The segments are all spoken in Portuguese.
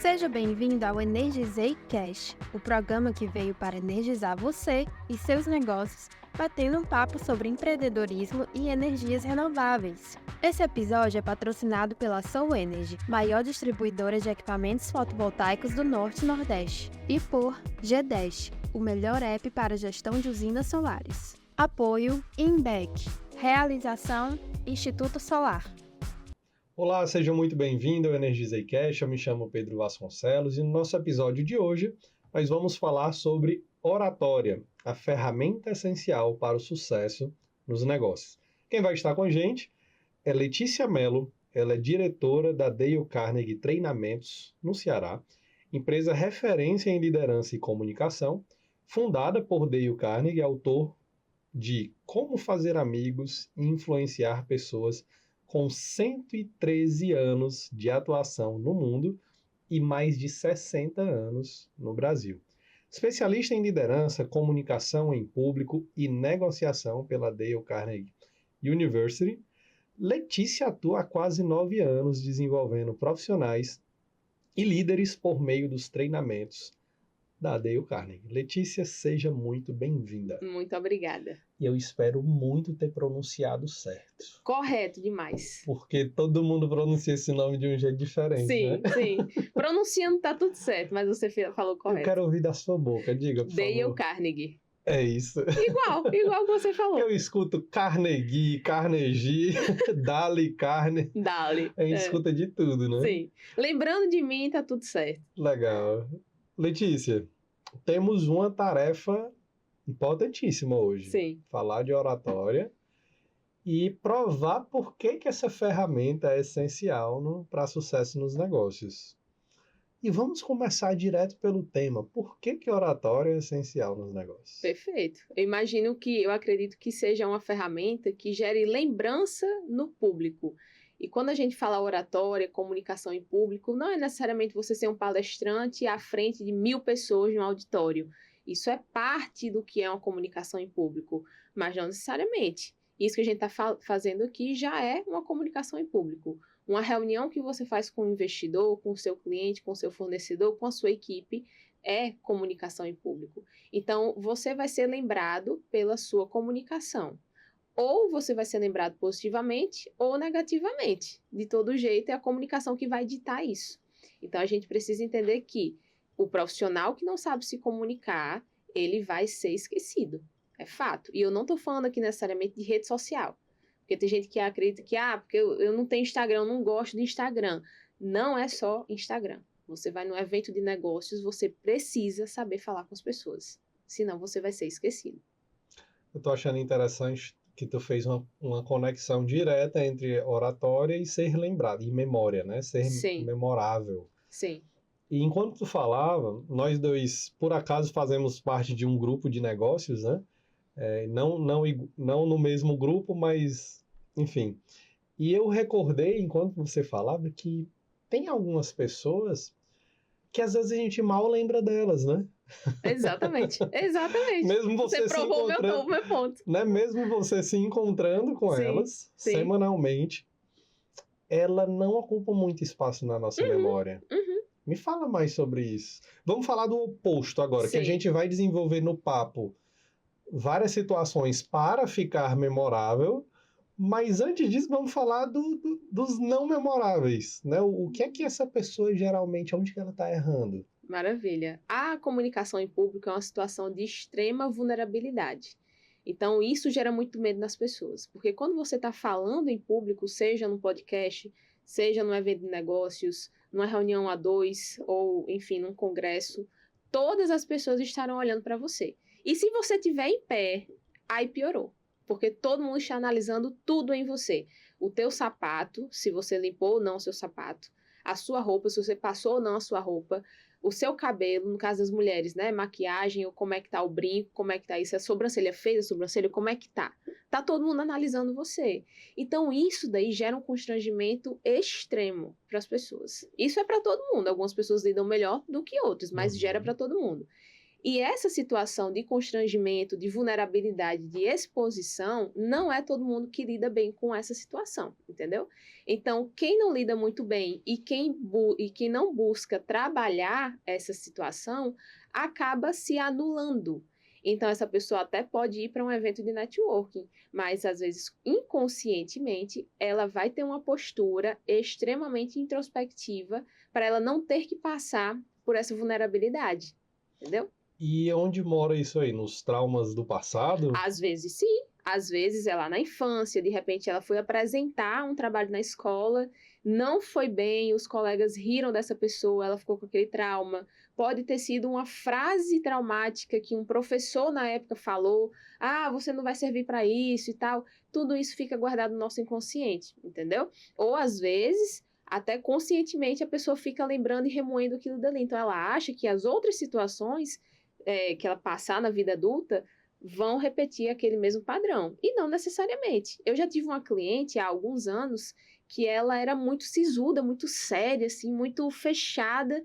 Seja bem-vindo ao Energizei Cash, o programa que veio para energizar você e seus negócios, batendo um papo sobre empreendedorismo e energias renováveis. Esse episódio é patrocinado pela Soul Energy, maior distribuidora de equipamentos fotovoltaicos do Norte e Nordeste, e por G10, o melhor app para gestão de usinas solares. Apoio INBEC, realização Instituto Solar. Olá, seja muito bem-vindo ao Energizei Cash, eu me chamo Pedro Vasconcelos e no nosso episódio de hoje nós vamos falar sobre oratória, a ferramenta essencial para o sucesso nos negócios. Quem vai estar com a gente é Letícia Mello, ela é diretora da Dale Carnegie Treinamentos, no Ceará, empresa referência em liderança e comunicação, fundada por Dale Carnegie, autor de Como Fazer Amigos e Influenciar Pessoas, com 113 anos de atuação no mundo e mais de 60 anos no Brasil. Especialista em liderança, comunicação em público e negociação pela Dale Carnegie University, Letícia atua há quase 9 anos desenvolvendo profissionais e líderes por meio dos treinamentos da Dale Carnegie. Letícia, seja muito bem-vinda. Muito obrigada. E eu espero muito ter pronunciado certo. Correto demais. Porque todo mundo pronuncia esse nome de um jeito diferente, sim, né? Sim. Pronunciando tá tudo certo, mas você falou correto. Eu quero ouvir da sua boca, diga, por favor. Dale Carnegie. É isso. Igual que você falou. Eu escuto Carnegie, Dale, Carne. Dale. A gente escuta de tudo, né? Sim. Lembrando de mim, tá tudo certo. Legal. Letícia, temos uma tarefa importantíssima hoje. Sim. Falar de oratória e provar por que essa ferramenta é essencial para sucesso nos negócios. E vamos começar direto pelo tema. Por que oratória é essencial nos negócios? Perfeito. Eu acredito que seja uma ferramenta que gere lembrança no público. E quando a gente fala oratória, comunicação em público, não é necessariamente você ser um palestrante à frente de 1000 pessoas no auditório. Isso é parte do que é uma comunicação em público, mas não necessariamente. Isso que a gente está fazendo aqui já é uma comunicação em público. Uma reunião que você faz com o investidor, com o seu cliente, com o seu fornecedor, com a sua equipe, é comunicação em público. Então, você vai ser lembrado pela sua comunicação. Ou você vai ser lembrado positivamente ou negativamente. De todo jeito, é a comunicação que vai ditar isso. Então, a gente precisa entender que o profissional que não sabe se comunicar, ele vai ser esquecido. É fato. E eu não estou falando aqui necessariamente de rede social. Porque tem gente que acredita que, porque eu não tenho Instagram, eu não gosto de Instagram. Não é só Instagram. Você vai num evento de negócios, você precisa saber falar com as pessoas. Senão, você vai ser esquecido. Eu estou achando interessante que tu fez uma conexão direta entre oratória e ser lembrado, e memória, né? Ser Sim. Memorável. Sim. E enquanto tu falava, nós dois, por acaso, fazemos parte de um grupo de negócios, né? Não no mesmo grupo, mas, enfim. E eu recordei, enquanto você falava, que tem algumas pessoas que às vezes a gente mal lembra delas, né? Exatamente. Mesmo você provou meu ponto. Né? Mesmo você se encontrando com elas semanalmente, ela não ocupa muito espaço na nossa memória. Me fala mais sobre isso. Vamos falar do oposto agora, que a gente vai desenvolver no papo várias situações para ficar memorável, mas antes disso vamos falar dos não memoráveis, né? O que é que essa pessoa geralmente, onde que ela está errando? Maravilha. A comunicação em público é uma situação de extrema vulnerabilidade. Então, isso gera muito medo nas pessoas. Porque quando você está falando em público, seja no podcast, seja num evento de negócios, numa reunião a dois, ou, enfim, num congresso, todas as pessoas estarão olhando para você. E se você estiver em pé, aí piorou. Porque todo mundo está analisando tudo em você. O teu sapato, se você limpou ou não o seu sapato, a sua roupa, se você passou ou não a sua roupa, o seu cabelo, no caso das mulheres, né? Maquiagem, ou como é que tá o brinco, como é que tá isso, a sobrancelha fez a sobrancelha, como é que tá? Tá todo mundo analisando você. Então, isso daí gera um constrangimento extremo para as pessoas. Isso é para todo mundo. Algumas pessoas lidam melhor do que outras, mas gera para todo mundo. E essa situação de constrangimento, de vulnerabilidade, de exposição, não é todo mundo que lida bem com essa situação, entendeu? Então, quem não lida muito bem e quem não busca trabalhar essa situação, acaba se anulando. Então, essa pessoa até pode ir para um evento de networking, mas às vezes, inconscientemente, ela vai ter uma postura extremamente introspectiva para ela não ter que passar por essa vulnerabilidade, entendeu? E onde mora isso aí? Nos traumas do passado? Às vezes sim, às vezes é lá na infância, de repente ela foi apresentar um trabalho na escola, não foi bem, os colegas riram dessa pessoa, ela ficou com aquele trauma. Pode ter sido uma frase traumática que um professor na época falou, você não vai servir para isso e tal. Tudo isso fica guardado no nosso inconsciente, entendeu? Ou às vezes, até conscientemente, a pessoa fica lembrando e remoendo aquilo dali. Então ela acha que as outras situações que ela passar na vida adulta, vão repetir aquele mesmo padrão. E não necessariamente. Eu já tive uma cliente há alguns anos que ela era muito sisuda, muito séria, assim, muito fechada.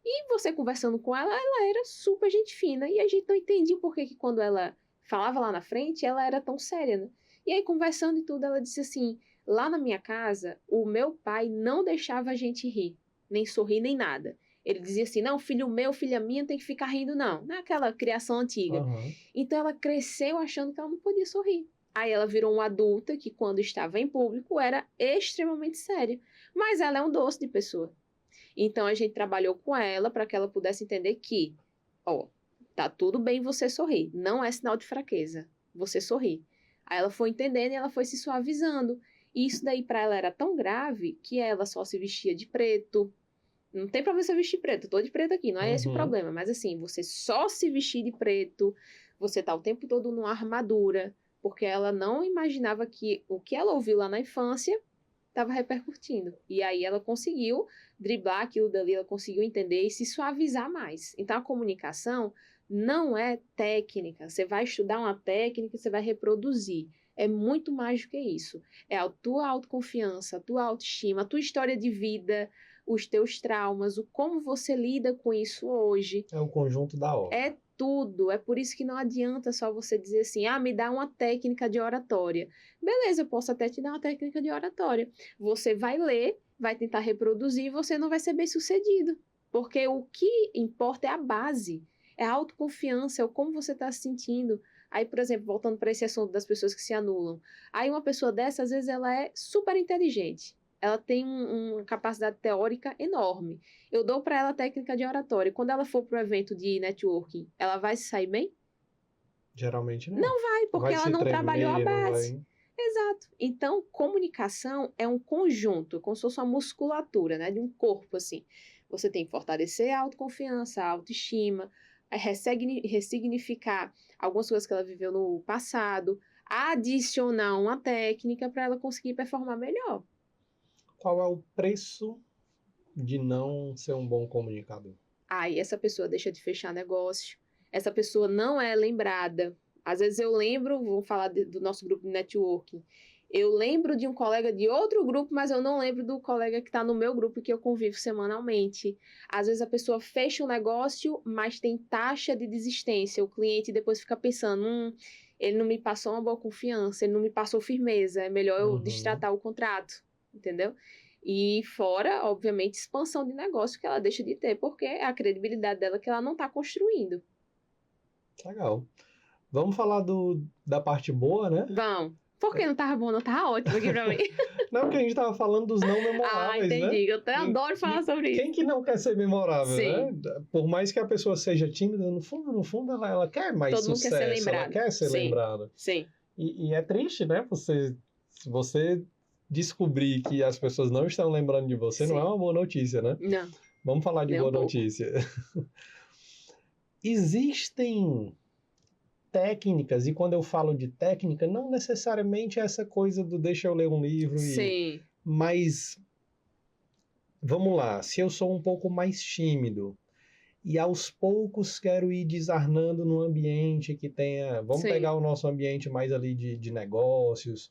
E você conversando com ela, ela era super gente fina. E a gente não entendia por que quando ela falava lá na frente, ela era tão séria, né? E aí, conversando e tudo, ela disse assim, lá na minha casa, o meu pai não deixava a gente rir, nem sorrir, nem nada. Ele dizia assim, não, filho meu, filha minha, não tem que ficar rindo, não. Não é aquela criação antiga. Uhum. Então, ela cresceu achando que ela não podia sorrir. Aí, ela virou uma adulta que, quando estava em público, era extremamente séria. Mas ela é um doce de pessoa. Então, a gente trabalhou com ela para que ela pudesse entender que, tá tudo bem você sorrir. Não é sinal de fraqueza. Você sorrir. Aí, ela foi entendendo e ela foi se suavizando. E isso daí, para ela, era tão grave que ela só se vestia de preto. Não tem problema você vestir preto, eu tô de preto aqui, não é esse o problema. Mas assim, você só se vestir de preto, você tá o tempo todo numa armadura, porque ela não imaginava que o que ela ouviu lá na infância estava repercutindo. E aí ela conseguiu driblar aquilo dali, ela conseguiu entender e se suavizar mais. Então a comunicação não é técnica, você vai estudar uma técnica, você vai reproduzir. É muito mais do que isso. É a tua autoconfiança, a tua autoestima, a tua história de vida, os teus traumas, o como você lida com isso hoje. É o conjunto da obra. É tudo. É por isso que não adianta só você dizer assim, me dá uma técnica de oratória. Beleza, eu posso até te dar uma técnica de oratória. Você vai ler, vai tentar reproduzir e você não vai ser bem sucedido. Porque o que importa é a base, é a autoconfiança, é o como você está se sentindo. Aí, por exemplo, voltando para esse assunto das pessoas que se anulam. Aí uma pessoa dessa, às vezes, ela é super inteligente. Ela tem uma capacidade teórica enorme. Eu dou para ela a técnica de oratória. Quando ela for para o evento de networking, ela vai se sair bem? Geralmente não. Não vai, porque ela não trabalhou a base. Vai... Exato. Então, comunicação é um conjunto, como se fosse uma musculatura, né, de um corpo, assim. Você tem que fortalecer a autoconfiança, a autoestima, ressignificar algumas coisas que ela viveu no passado, adicionar uma técnica para ela conseguir performar melhor. Qual é o preço de não ser um bom comunicador? Aí essa pessoa deixa de fechar negócio, essa pessoa não é lembrada. Às vezes eu lembro, vou falar do nosso grupo de networking, eu lembro de um colega de outro grupo, mas eu não lembro do colega que está no meu grupo que eu convivo semanalmente. Às vezes a pessoa fecha um negócio, mas tem taxa de desistência. O cliente depois fica pensando, ele não me passou uma boa confiança, ele não me passou firmeza, é melhor eu destratar o contrato, entendeu? E fora, obviamente, expansão de negócio que ela deixa de ter, porque é a credibilidade dela que ela não está construindo. Legal. Vamos falar da parte boa, né? Vamos. Por que não tava bom? Não tava ótimo aqui pra mim. Não, porque a gente tava falando dos não memoráveis, entendi. né? Eu até adoro falar sobre isso. Quem que não quer ser memorável, Sim. né? Por mais que a pessoa seja tímida, no fundo, ela quer mais Todo sucesso. mundo quer ser lembrado. Ela quer ser lembrada. Sim. E é triste, né? Você descobrir que as pessoas não estão lembrando de você, não é uma boa notícia, né? Não. Vamos falar de boa notícia. Existem técnicas, e quando eu falo de técnica, não necessariamente é essa coisa do deixa eu ler um livro. Sim. Mas, vamos lá, se eu sou um pouco mais tímido e aos poucos quero ir desarnando no ambiente que tenha... Vamos pegar o nosso ambiente mais ali de negócios.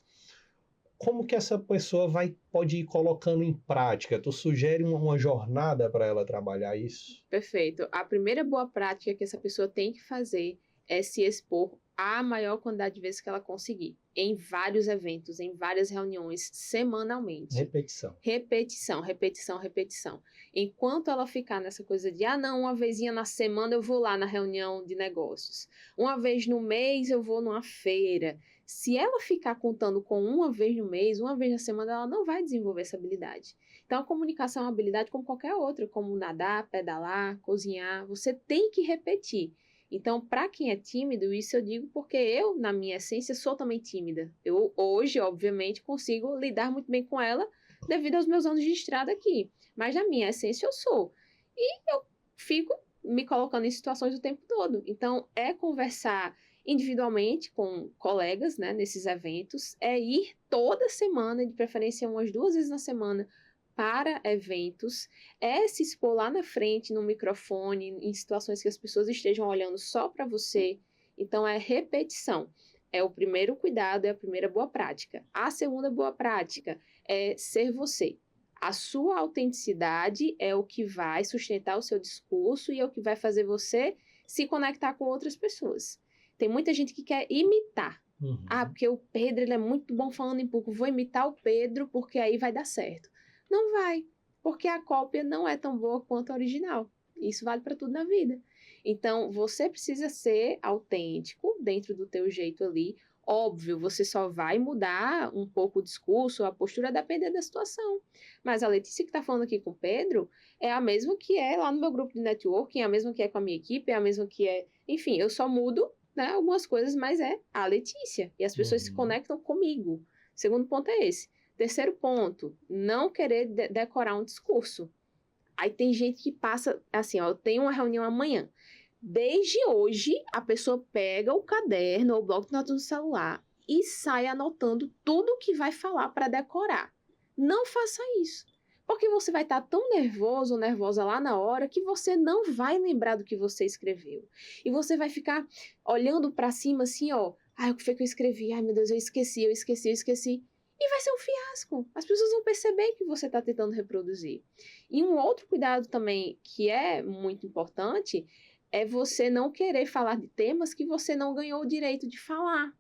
como que essa pessoa pode ir colocando em prática? Tu sugere uma jornada para ela trabalhar isso? Perfeito. A primeira boa prática que essa pessoa tem que fazer é se expor a maior quantidade de vezes que ela conseguir, em vários eventos, em várias reuniões, semanalmente. Repetição. Repetição, repetição, repetição. Enquanto ela ficar nessa coisa de, não, uma vezinha na semana eu vou lá na reunião de negócios, uma vez no mês eu vou numa feira. Se ela ficar contando com uma vez no mês, uma vez na semana, ela não vai desenvolver essa habilidade. Então, a comunicação é uma habilidade como qualquer outra, como nadar, pedalar, cozinhar. Você tem que repetir. Então, para quem é tímido, isso eu digo porque eu, na minha essência, sou também tímida. Eu, hoje, obviamente, consigo lidar muito bem com ela devido aos meus anos de estrada aqui. Mas, na minha essência, eu sou. E eu fico me colocando em situações o tempo todo. Então, é conversar individualmente com colegas, né, nesses eventos, é ir toda semana, de preferência umas 2 vezes na semana, para eventos, é se expor lá na frente, no microfone, em situações que as pessoas estejam olhando só para você. Então, é repetição. É o primeiro cuidado, é a primeira boa prática. A segunda boa prática é ser você. A sua autenticidade é o que vai sustentar o seu discurso e é o que vai fazer você se conectar com outras pessoas. Tem muita gente que quer imitar. Uhum. Porque o Pedro ele é muito bom falando em público, vou imitar o Pedro porque aí vai dar certo. Não vai, porque a cópia não é tão boa quanto a original. Isso vale para tudo na vida. Então, você precisa ser autêntico dentro do teu jeito ali. Óbvio, você só vai mudar um pouco o discurso, a postura, a depender da situação. Mas a Letícia que está falando aqui com o Pedro é a mesma que é lá no meu grupo de networking, é a mesma que é com a minha equipe, é a mesma que é... Enfim, eu só mudo, né, algumas coisas, mas é a Letícia. E as pessoas se conectam comigo. Segundo ponto é esse. Terceiro ponto, não querer decorar um discurso. Aí tem gente que passa, assim, eu tenho uma reunião amanhã. Desde hoje, a pessoa pega o caderno ou o bloco de notas do celular e sai anotando tudo o que vai falar para decorar. Não faça isso. Porque você vai estar tão nervoso ou nervosa lá na hora que você não vai lembrar do que você escreveu. E você vai ficar olhando para cima assim, o que foi que eu escrevi? Ai, meu Deus, eu esqueci. E vai ser um fiasco. As pessoas vão perceber que você está tentando reproduzir. E um outro cuidado também que é muito importante é você não querer falar de temas que você não ganhou o direito de falar.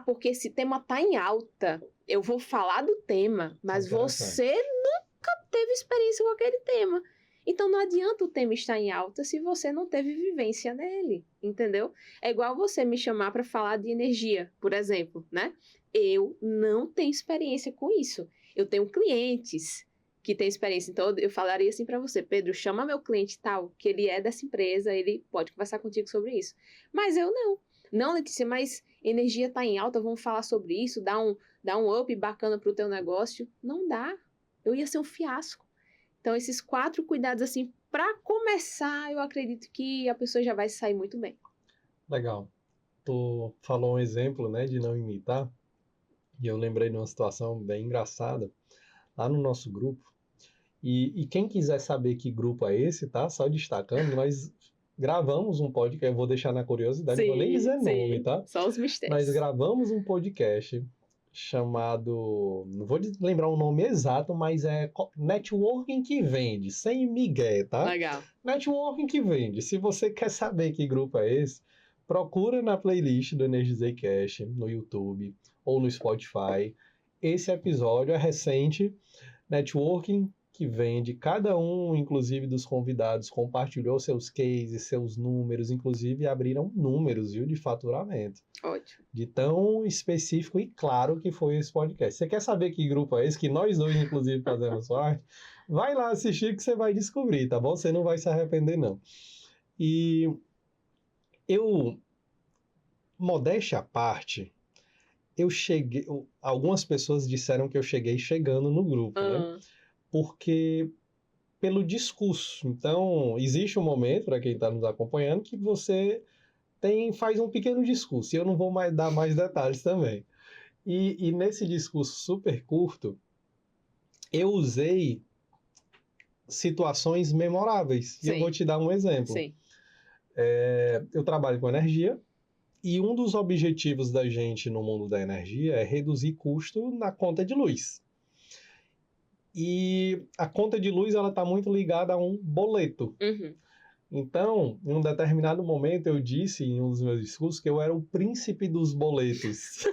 Porque esse tema está em alta. Eu vou falar do tema, mas você nunca teve experiência com aquele tema. Então não adianta o tema estar em alta se você não teve vivência nele, entendeu? É igual você me chamar para falar de energia, por exemplo, né? Eu não tenho experiência com isso. Eu tenho clientes que têm experiência. Então, eu falaria assim para você, Pedro, chama meu cliente tal, que ele é dessa empresa, ele pode conversar contigo sobre isso. Mas eu não. Não, Letícia, mas energia está em alta, vamos falar sobre isso, dá um up bacana para o teu negócio. Não dá. Eu ia ser um fiasco. Então, esses 4 cuidados, assim, para começar, eu acredito que a pessoa já vai sair muito bem. Legal. Tu falou um exemplo, né, de não imitar. E eu lembrei de uma situação bem engraçada lá no nosso grupo. E quem quiser saber que grupo é esse, tá? Só destacando, nós gravamos um podcast, eu vou deixar na curiosidade, não vou nem dizer nome, tá? Só os mistérios. Nós gravamos um podcast chamado, não vou lembrar o nome exato, mas é Networking que Vende, sem migué, tá? Legal. Networking que Vende. Se você quer saber que grupo é esse, procura na playlist do Energizei Cash, no YouTube ou no Spotify. Esse episódio é recente, Networking que Vende. Cada um, inclusive, dos convidados compartilhou seus cases, seus números, inclusive abriram números, viu, de faturamento. Ótimo. De tão específico e claro que foi esse podcast. Você quer saber que grupo é esse? Que nós dois, inclusive, fazemos parte? Vai lá assistir que você vai descobrir, tá bom? Você não vai se arrepender, não. E eu, modéstia à parte, eu cheguei... Algumas pessoas disseram que eu cheguei chegando no grupo, né? Porque pelo discurso. Então, existe um momento, para quem está nos acompanhando, que você faz um pequeno discurso. E eu não vou dar mais detalhes também. E nesse discurso super curto, eu usei situações memoráveis. Sim. E eu vou te dar um exemplo. Sim. Eu trabalho com energia E um dos objetivos da gente no mundo da energia é reduzir custo na conta de luz. E a conta de luz ela está muito ligada a um boleto. Uhum. Então, em um determinado momento, eu disse em um dos meus discursos que eu era o príncipe dos boletos.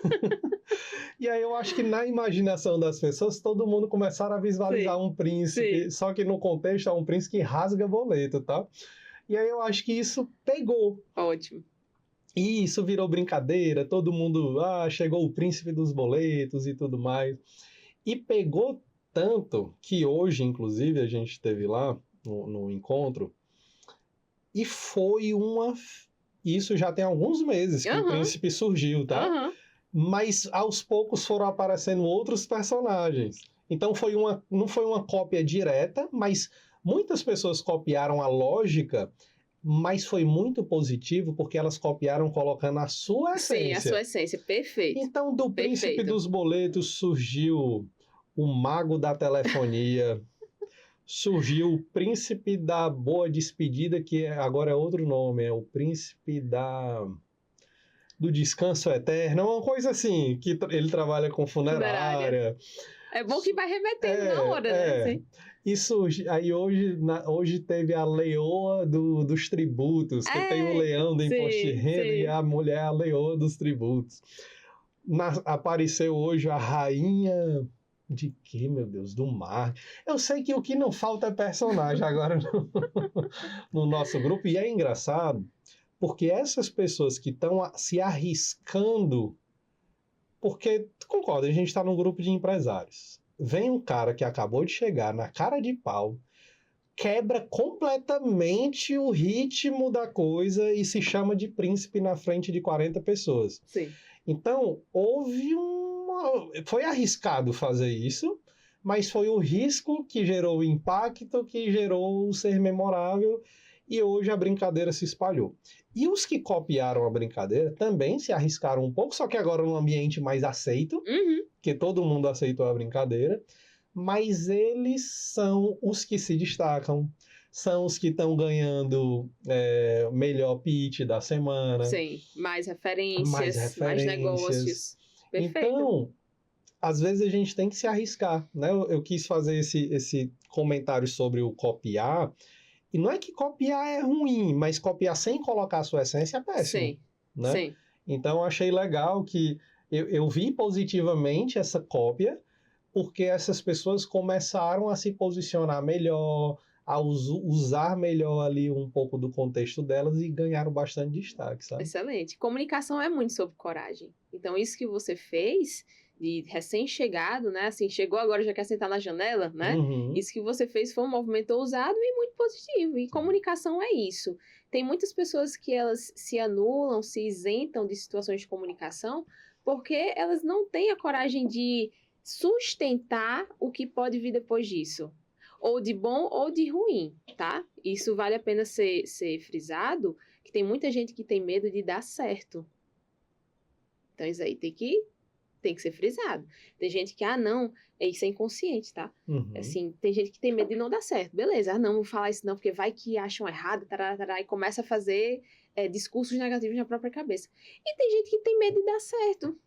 E aí eu acho que na imaginação das pessoas, todo mundo começaram a visualizar um príncipe, só que no contexto é um príncipe que rasga boleto, tá? E aí eu acho que isso pegou. Ótimo. E isso virou brincadeira, todo mundo, chegou o príncipe dos boletos e tudo mais. E pegou tanto que hoje, inclusive, a gente esteve lá no encontro, e foi isso já tem alguns meses que o príncipe surgiu, tá? Mas aos poucos foram aparecendo outros personagens. Então não foi uma cópia direta, mas muitas pessoas copiaram a lógica, mas foi muito positivo porque elas copiaram colocando a sua essência. Sim, a sua essência, perfeito. Então, do príncipe dos boletos surgiu o mago da telefonia, surgiu o príncipe da boa despedida, que agora é outro nome, é o príncipe do descanso eterno, uma coisa assim, que ele trabalha com funerária. É bom que vai remetendo na hora, né? Assim. Aí hoje teve a leoa dos tributos, que tem o leão do imposto de renda e a mulher a leoa dos tributos. Apareceu hoje a rainha de quê, meu Deus? Do mar. Eu sei que o que não falta é personagem agora no nosso grupo, e é engraçado, porque essas pessoas que estão se arriscando, porque, tu concorda, a gente está num grupo de empresários. Vem um cara que acabou de chegar na cara de pau, quebra completamente o ritmo da coisa e se chama de príncipe na frente de 40 pessoas. Sim. Então, foi arriscado fazer isso, mas foi o risco que gerou o impacto, que gerou o ser memorável, e hoje a brincadeira se espalhou. E os que copiaram a brincadeira também se arriscaram um pouco, só que agora num ambiente mais aceito, que todo mundo aceitou a brincadeira, mas eles são os que se destacam, são os que estão ganhando melhor pitch da semana. Sim, mais referências, mais negócios. Perfeito. Então, às vezes a gente tem que se arriscar, né? Eu quis fazer esse comentário sobre o copiar, e não é que copiar é ruim, mas copiar sem colocar a sua essência é péssimo. Sim, né? sim. Então, eu achei legal que eu vi positivamente essa cópia, porque essas pessoas começaram a se posicionar melhor, a usar melhor ali um pouco do contexto delas e ganharam bastante destaque, sabe? Excelente. Comunicação é muito sobre coragem. Então, isso que você fez, de recém-chegado, né? Assim, chegou agora, já quer sentar na janela, né? Isso que você fez foi um movimento ousado e muito positivo. E comunicação é isso. Tem muitas pessoas que elas se anulam, se isentam de situações de comunicação, porque elas não têm a coragem de sustentar o que pode vir depois disso. Ou de bom ou de ruim, tá? Isso vale a pena ser frisado, que tem muita gente que tem medo de dar certo. Então, isso aí tem que ser frisado. Tem gente que, não, isso é inconsciente, tá? Assim, tem gente que tem medo de não dar certo. Beleza, não vou falar isso não, porque vai que acham errado, tarará, e começa a fazer discursos negativos na própria cabeça. E tem gente que tem medo de dar certo.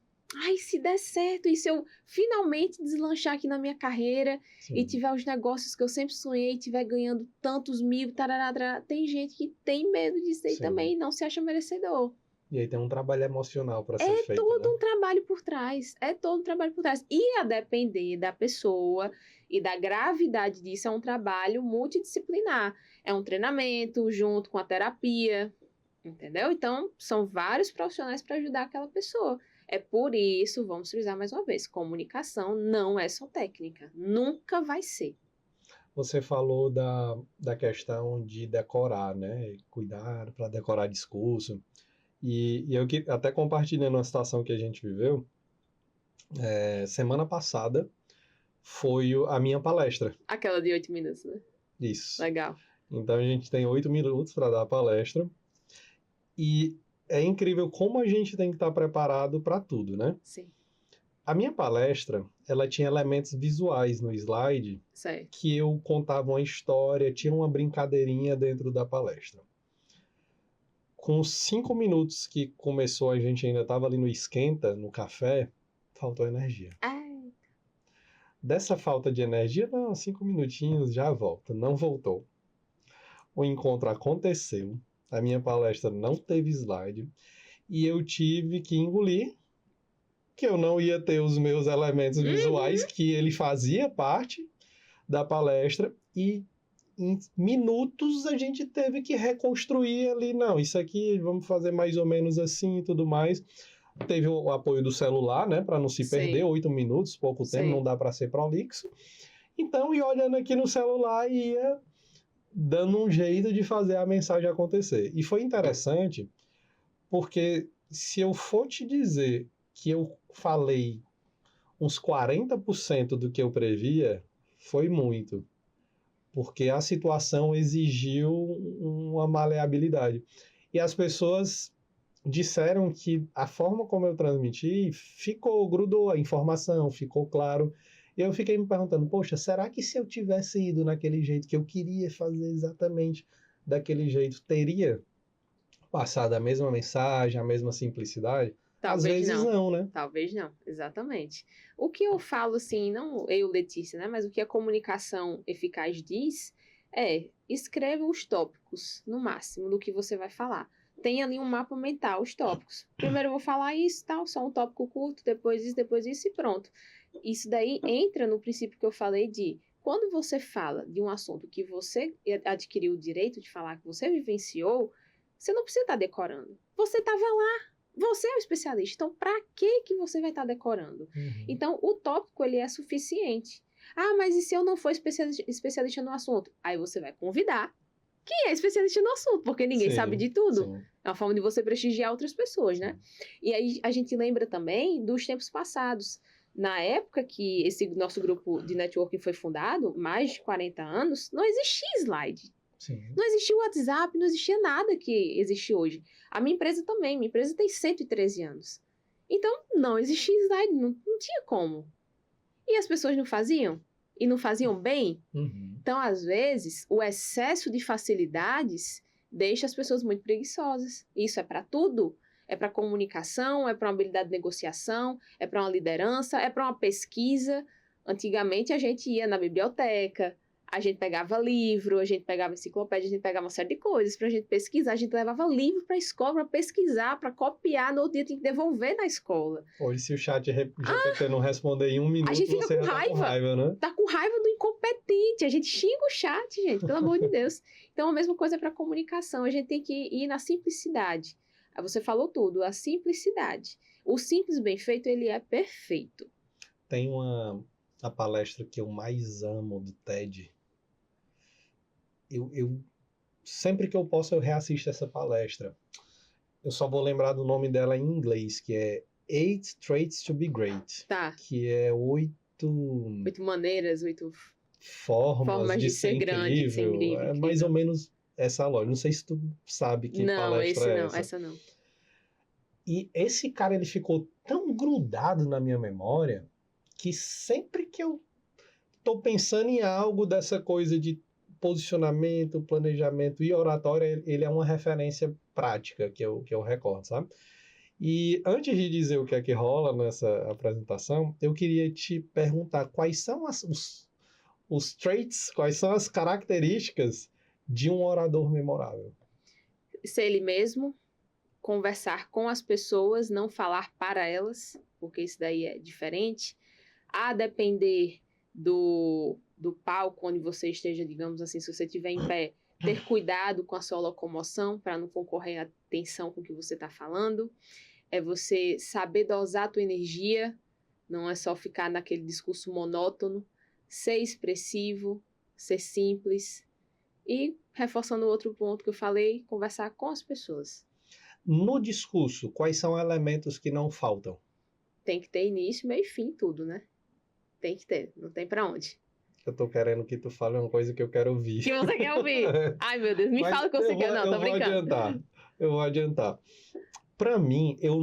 Ai, se der certo, e se eu finalmente deslanchar aqui na minha carreira e tiver os negócios que eu sempre sonhei, tiver ganhando tantos mil, tarará, tem gente que tem medo disso aí também e não se acha merecedor. E aí tem um trabalho emocional para ser feito. É todo um trabalho por trás. É todo um trabalho por trás. E a depender da pessoa e da gravidade disso, é um trabalho multidisciplinar. É um treinamento junto com a terapia, entendeu? Então, são vários profissionais para ajudar aquela pessoa. É por isso, vamos frisar mais uma vez, comunicação não é só técnica. Nunca vai ser. Você falou da questão de decorar, né? Cuidar para decorar discurso. E eu até compartilhando uma situação que a gente viveu, semana passada foi a minha palestra. Aquela de 8 minutos, né? Isso. Legal. Então a gente tem 8 minutos para dar a palestra. E é incrível como a gente tem que estar preparado para tudo, né? Sim. A minha palestra, ela tinha elementos visuais no slide, certo, que eu contava uma história, tinha uma brincadeirinha dentro da palestra. Com os 5 minutos que começou, a gente ainda estava ali no esquenta, no café, faltou energia. Ai, Dessa falta de energia, não, 5 minutinhos já volta. Não voltou. O encontro aconteceu, a minha palestra não teve slide, e eu tive que engolir que eu não ia ter os meus elementos visuais, que ele fazia parte da palestra, e em minutos a gente teve que reconstruir ali, não, isso aqui vamos fazer mais ou menos assim e tudo mais. Teve o apoio do celular, né, para não se perder, 8 minutos, pouco tempo, não dá para ser prolixo. Então, e olhando aqui no celular, ia dando um jeito de fazer a mensagem acontecer. E foi interessante, porque se eu for te dizer que eu falei uns 40% do que eu previa, foi muito. Porque a situação exigiu uma maleabilidade. E as pessoas disseram que a forma como eu transmiti grudou a informação, ficou claro. E eu fiquei me perguntando, poxa, será que se eu tivesse ido naquele jeito que eu queria fazer exatamente daquele jeito, teria passado a mesma mensagem, a mesma simplicidade? Às vezes não, né? Talvez não, exatamente. O que eu falo, assim, não eu, Letícia, né? Mas o que a comunicação eficaz diz é, escreva os tópicos, no máximo, do que você vai falar. Tem ali um mapa mental, os tópicos. Primeiro eu vou falar isso, tal, só um tópico curto, depois isso e pronto. Isso daí entra no princípio que eu falei de, quando você fala de um assunto que você adquiriu o direito de falar, que você vivenciou, você não precisa estar decorando. Você estava lá. Você é o especialista, então para que você vai estar decorando? Então, o tópico, ele é suficiente. Ah, mas e se eu não for especialista no assunto? Aí você vai convidar quem é especialista no assunto, porque ninguém sabe de tudo. Sim. É uma forma de você prestigiar outras pessoas, né? E aí a gente lembra também dos tempos passados. Na época que esse nosso grupo de networking foi fundado, mais de 40 anos, não existia slide. Sim. Não existia o WhatsApp, não existia nada que existe hoje. A minha empresa também, minha empresa tem 113 anos. Então, não existia slide, não tinha como. E as pessoas não faziam? E não faziam bem? Então, às vezes, o excesso de facilidades deixa as pessoas muito preguiçosas. Isso é para tudo. É para comunicação, é para uma habilidade de negociação, é para uma liderança, é para uma pesquisa. Antigamente, a gente ia na biblioteca, a gente pegava livro, a gente pegava enciclopédia, a gente pegava uma série de coisas pra gente pesquisar. A gente levava livro pra escola pra pesquisar, pra copiar. No outro dia tinha que devolver na escola. Hoje, se o chat GPT não responder em 1 minuto, a gente fica você com tá com raiva, né? Tá com raiva do incompetente. A gente xinga o chat, gente, pelo amor de Deus. Então, a mesma coisa pra comunicação. A gente tem que ir na simplicidade. Aí você falou tudo, a simplicidade. O simples bem feito, ele é perfeito. Tem a palestra que eu mais amo do TED. Eu sempre que eu posso, eu reassisto essa palestra. Eu só vou lembrar do nome dela em inglês, que é 8 Traits to be Great. Tá. Que é 8 maneiras, 8 formas de ser grande, incrível. É mais ou menos essa lógica. Não sei se tu sabe que palestra é essa. Essa não. E esse cara, ele ficou tão grudado na minha memória que sempre que eu tô pensando em algo dessa coisa de posicionamento, planejamento e oratória, ele é uma referência prática que eu recordo, sabe? E antes de dizer o que é que rola nessa apresentação, eu queria te perguntar quais são os traits, quais são as características de um orador memorável. Ser ele mesmo, conversar com as pessoas, não falar para elas, porque isso daí é diferente. A depender do palco onde você esteja, digamos assim, se você estiver em pé, ter cuidado com a sua locomoção para não concorrer à tensão com o que você está falando. É você saber dosar a tua energia, não é só ficar naquele discurso monótono, ser expressivo, ser simples e, reforçando o outro ponto que eu falei, conversar com as pessoas. No discurso, quais são elementos que não faltam? Tem que ter início, meio e fim, tudo, né? Tem que ter, não tem pra onde. Eu tô querendo que tu fale uma coisa que eu quero ouvir. Que você quer ouvir? Ai, meu Deus, me fala o que você quer. Não, tô brincando. Eu vou adiantar. Pra mim, eu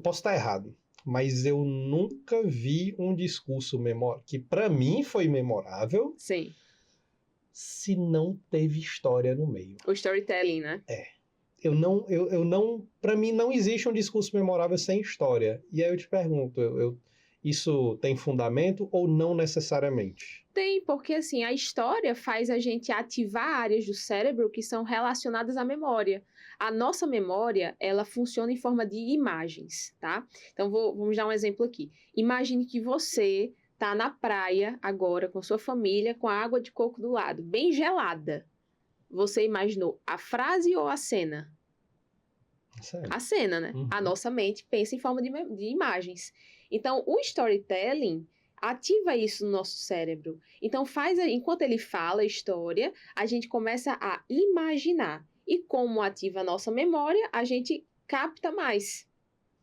posso estar errado, mas eu nunca vi um discurso que pra mim foi memorável. Sim. se não teve história no meio. O storytelling, né? Eu não, para mim não existe um discurso memorável sem história. E aí eu te pergunto, isso tem fundamento ou não necessariamente? Tem, porque assim, a história faz a gente ativar áreas do cérebro que são relacionadas à memória. A nossa memória, ela funciona em forma de imagens, tá? Então, vamos dar um exemplo aqui. Imagine que você tá na praia agora com sua família, com a água de coco do lado, bem gelada. Você imaginou a frase ou a cena? Sério. A cena, né? Uhum. A nossa mente pensa em forma de imagens. Então, o storytelling ativa isso no nosso cérebro. Então, enquanto ele fala a história, a gente começa a imaginar. E como ativa a nossa memória, a gente capta mais.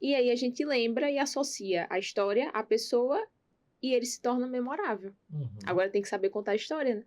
E aí a gente lembra e associa a história à pessoa e ele se torna memorável. Uhum. Agora tem que saber contar a história, né?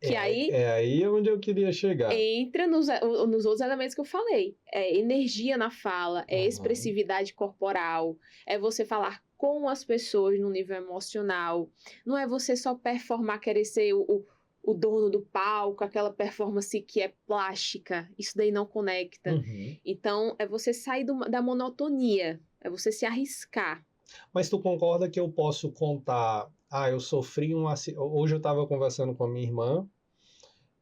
Que aí É aí onde eu queria chegar. entra nos outros elementos que eu falei. É energia na fala, é Uhum. expressividade corporal, é você falar com as pessoas no nível emocional. Não é você só performar, querer ser o dono do palco, aquela performance que é plástica. Isso daí não conecta. Uhum. Então, é você sair da monotonia, é você se arriscar. Mas tu concorda que eu posso contar... eu sofri um acidente... Hoje eu estava conversando com a minha irmã.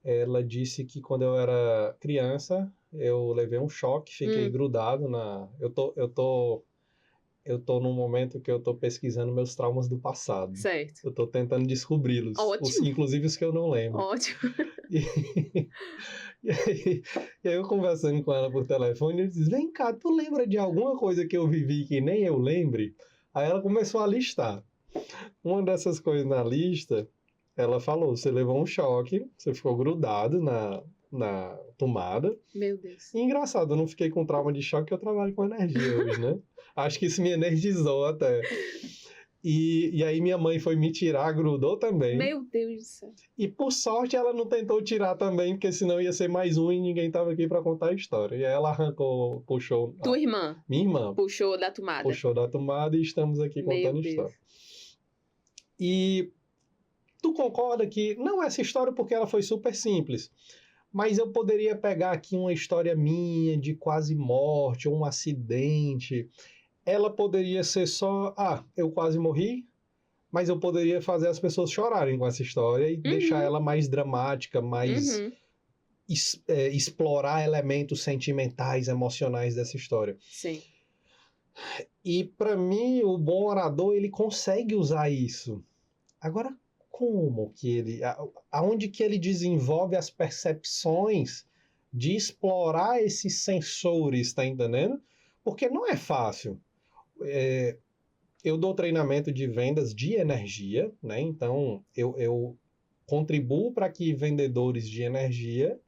Ela disse que quando eu era criança, eu levei um choque, fiquei grudado na... Eu tô num momento que eu tô pesquisando meus traumas do passado. Certo. Eu tô tentando descobri-los. Ótimo. Inclusive os que eu não lembro. Ótimo. E aí eu conversando com ela por telefone, eu disse, vem cá, tu lembra de alguma coisa que eu vivi que nem eu lembre? Aí ela começou a listar. Uma dessas coisas na lista, ela falou, você levou um choque, você ficou grudado na tomada. Meu Deus. E engraçado, eu não fiquei com trauma de choque, eu trabalho com energia hoje, né? Acho que isso me energizou até. E aí minha mãe foi me tirar, grudou também. Meu Deus do céu. E por sorte ela não tentou tirar também, porque senão ia ser mais um e ninguém tava aqui para contar a história. E aí ela arrancou, puxou... Tua irmã? Minha irmã. Puxou da tomada. Puxou da tomada e estamos aqui contando a história. E tu concorda que, não essa história porque ela foi super simples, mas eu poderia pegar aqui uma história minha de quase morte, ou um acidente. Ela poderia ser só, eu quase morri, mas eu poderia fazer as pessoas chorarem com essa história e deixar ela mais dramática, mais explorar elementos sentimentais, emocionais dessa história. Sim. E para mim, o bom orador, ele consegue usar isso. Agora, como que aonde que ele desenvolve as percepções de explorar esses sensores, tá entendendo? Porque não é fácil. Eu dou treinamento de vendas de energia, né? Então, eu contribuo para que vendedores de energia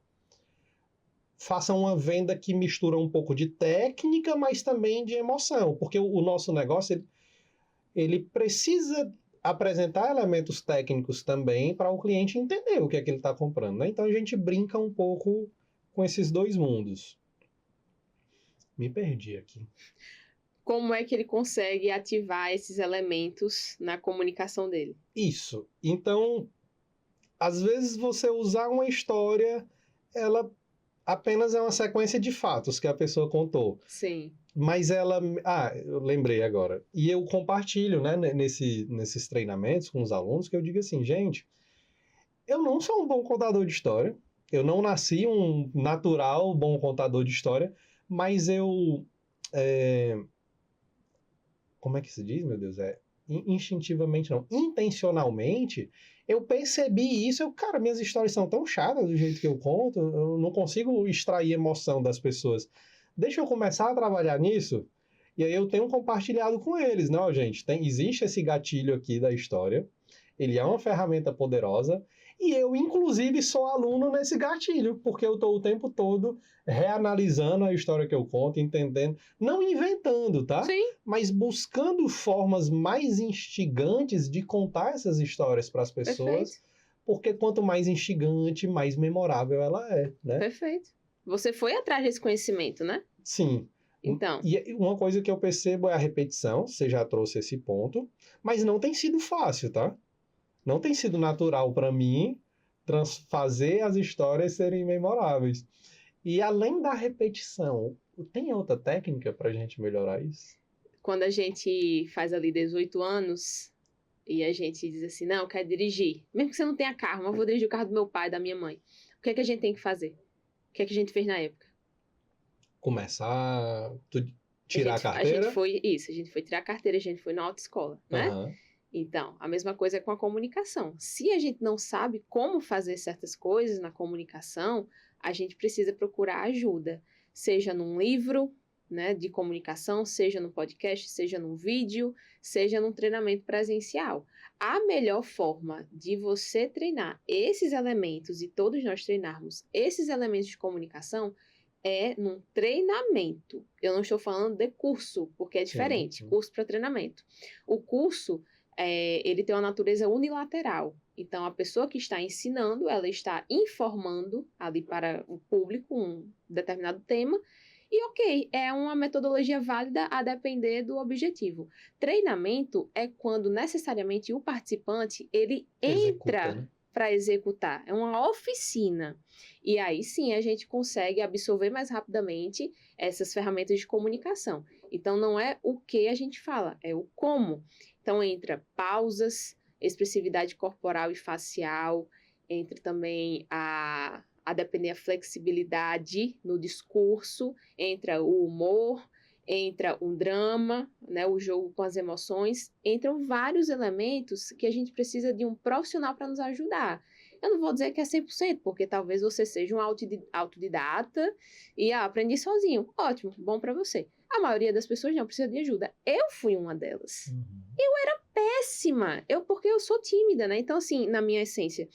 façam uma venda que mistura um pouco de técnica, mas também de emoção. Porque o nosso negócio, ele precisa apresentar elementos técnicos também para o cliente entender o que é que ele está comprando, né? Então, a gente brinca um pouco com esses dois mundos. Me perdi aqui. Como é que ele consegue ativar esses elementos na comunicação dele? Isso. Então, às vezes você usar uma história, ela apenas é uma sequência de fatos que a pessoa contou. Sim. Mas ela... eu lembrei agora. E eu compartilho, né, nesses treinamentos com os alunos, que eu digo assim, gente, eu não sou um bom contador de história, eu não nasci um natural bom contador de história, mas eu... como é que se diz, meu Deus? Instintivamente não, intencionalmente, eu percebi isso, cara, minhas histórias são tão chatas do jeito que eu conto, eu não consigo extrair emoção das pessoas. Deixa eu começar a trabalhar nisso, e aí eu tenho compartilhado com eles, não, gente, existe esse gatilho aqui da história, ele é uma ferramenta poderosa, e eu, inclusive, sou aluno nesse gatilho, porque eu estou o tempo todo reanalisando a história que eu conto, entendendo, não inventando, tá? Sim. Mas buscando formas mais instigantes de contar essas histórias para as pessoas, Perfeito. Porque quanto mais instigante, mais memorável ela é, né? Perfeito. Você foi atrás desse conhecimento, né? Sim. Então. E uma coisa que eu percebo é a repetição, você já trouxe esse ponto, mas não tem sido fácil, tá? Não tem sido natural para mim fazer as histórias serem memoráveis. E além da repetição, tem outra técnica para a gente melhorar isso? Quando a gente faz ali 18 anos e a gente diz assim, não, eu quero dirigir. Mesmo que você não tenha carro, mas eu vou dirigir o carro do meu pai, da minha mãe. O que é que a gente tem que fazer? O que é que a gente fez na época? Começar, tirar a carteira? A gente foi tirar a carteira, a gente foi na autoescola, né? Uhum. Então, a mesma coisa é com a comunicação. Se a gente não sabe como fazer certas coisas na comunicação, a gente precisa procurar ajuda, seja num livro, né, de comunicação, seja no podcast, seja num vídeo, seja num treinamento presencial. A melhor forma de você treinar esses elementos, e todos nós treinarmos esses elementos de comunicação, é num treinamento. Eu não estou falando de curso, porque é diferente, Sim. curso para treinamento. O curso, ele tem uma natureza unilateral. Então, a pessoa que está ensinando, ela está informando ali para o público um determinado tema, e ok, é uma metodologia válida a depender do objetivo. Treinamento é quando necessariamente o participante, ele entra, né, para executar. É uma oficina. E aí sim a gente consegue absorver mais rapidamente essas ferramentas de comunicação. Então não é o que a gente fala, é o como. Então entra pausas, expressividade corporal e facial, entra também a depender a flexibilidade no discurso, entra o humor, entra um drama, né, o jogo com as emoções, entram vários elementos que a gente precisa de um profissional para nos ajudar. Eu não vou dizer que é 100%, porque talvez você seja um autodidata e aprendi sozinho. Ótimo, bom para você. A maioria das pessoas não precisa de ajuda. Eu fui uma delas. Uhum. Eu era péssima, porque eu sou tímida, né? Então, assim, na minha essência.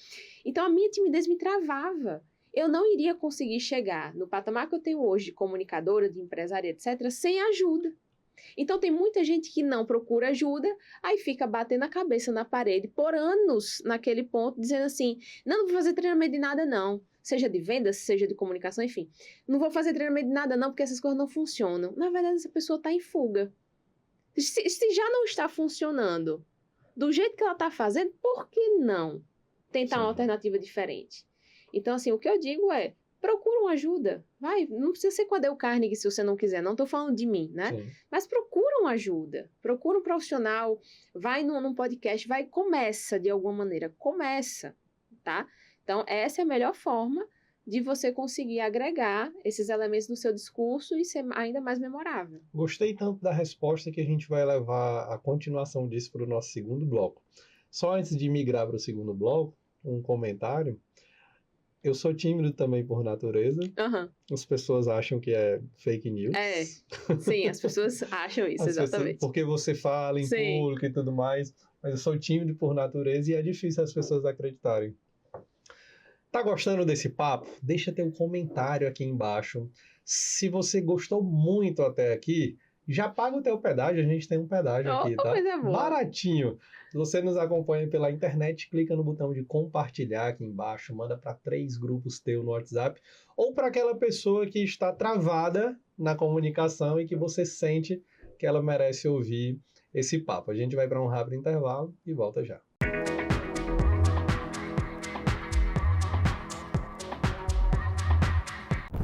Então, a minha timidez me travava. Eu não iria conseguir chegar no patamar que eu tenho hoje de comunicadora, de empresária, etc., sem ajuda. Então, tem muita gente que não procura ajuda, aí fica batendo a cabeça na parede por anos naquele ponto, dizendo assim, não vou fazer treinamento de nada não, seja de vendas, seja de comunicação, enfim. Não vou fazer treinamento de nada não, porque essas coisas não funcionam. Na verdade, essa pessoa está em fuga. Se já não está funcionando do jeito que ela está fazendo, por que não tentar uma alternativa diferente? Então, assim, o que eu digo é, procura uma ajuda. Vai, não precisa ser com a Dale Carnegie se você não quiser. Não estou falando de mim, né? Sim. Mas procura uma ajuda. Procura um profissional. Vai num podcast. Começa de alguma maneira. Começa, tá? Então, essa é a melhor forma de você conseguir agregar esses elementos no seu discurso e ser ainda mais memorável. Gostei tanto da resposta que a gente vai levar a continuação disso para o nosso segundo bloco. Só antes de migrar para o segundo bloco, um comentário. Eu sou tímido também por natureza. Uhum. As pessoas acham que é fake news. Sim, as pessoas acham isso, exatamente. Porque você fala em público e tudo mais, mas eu sou tímido por natureza e é difícil as pessoas acreditarem. Tá gostando desse papo? Deixa teu comentário aqui embaixo. Se você gostou muito até aqui, já paga o teu pedágio, a gente tem um pedágio aqui, tá? Coisa boa. Baratinho. Se você nos acompanha pela internet, clica no botão de compartilhar aqui embaixo, manda para 3 grupos teu no WhatsApp, ou para aquela pessoa que está travada na comunicação e que você sente que ela merece ouvir esse papo. A gente vai para um rápido intervalo e volta já.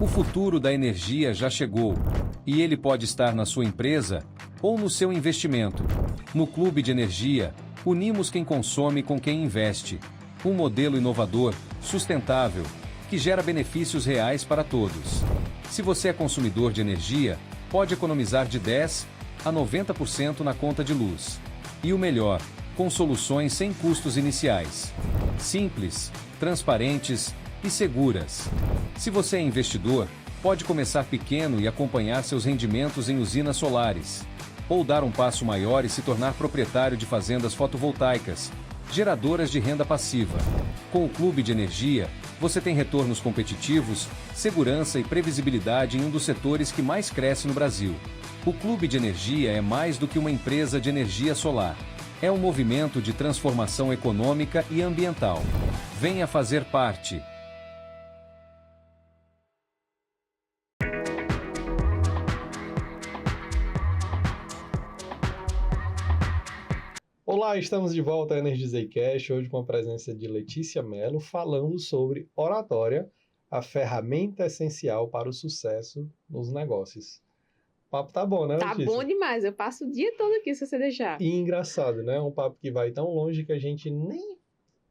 O futuro da energia já chegou e ele pode estar na sua empresa ou no seu investimento. No Clube de Energia, unimos quem consome com quem investe. Um modelo inovador, sustentável, que gera benefícios reais para todos. Se você é consumidor de energia, pode economizar de 10% a 90% na conta de luz. E o melhor, com soluções sem custos iniciais. Simples, transparentes e seguras. Se você é investidor, pode começar pequeno e acompanhar seus rendimentos em usinas solares. Ou dar um passo maior e se tornar proprietário de fazendas fotovoltaicas, geradoras de renda passiva. Com o Clube de Energia, você tem retornos competitivos, segurança e previsibilidade em um dos setores que mais cresce no Brasil. O Clube de Energia é mais do que uma empresa de energia solar. É um movimento de transformação econômica e ambiental. Venha fazer parte. Olá, estamos de volta ao Energizei Cash, hoje com a presença de Letícia Mello, falando sobre oratória, a ferramenta essencial para o sucesso nos negócios. O papo tá bom, né, Tá Letícia? bom demais, eu passo o dia todo aqui se você deixar. E engraçado, né? Um papo que vai tão longe que a gente nem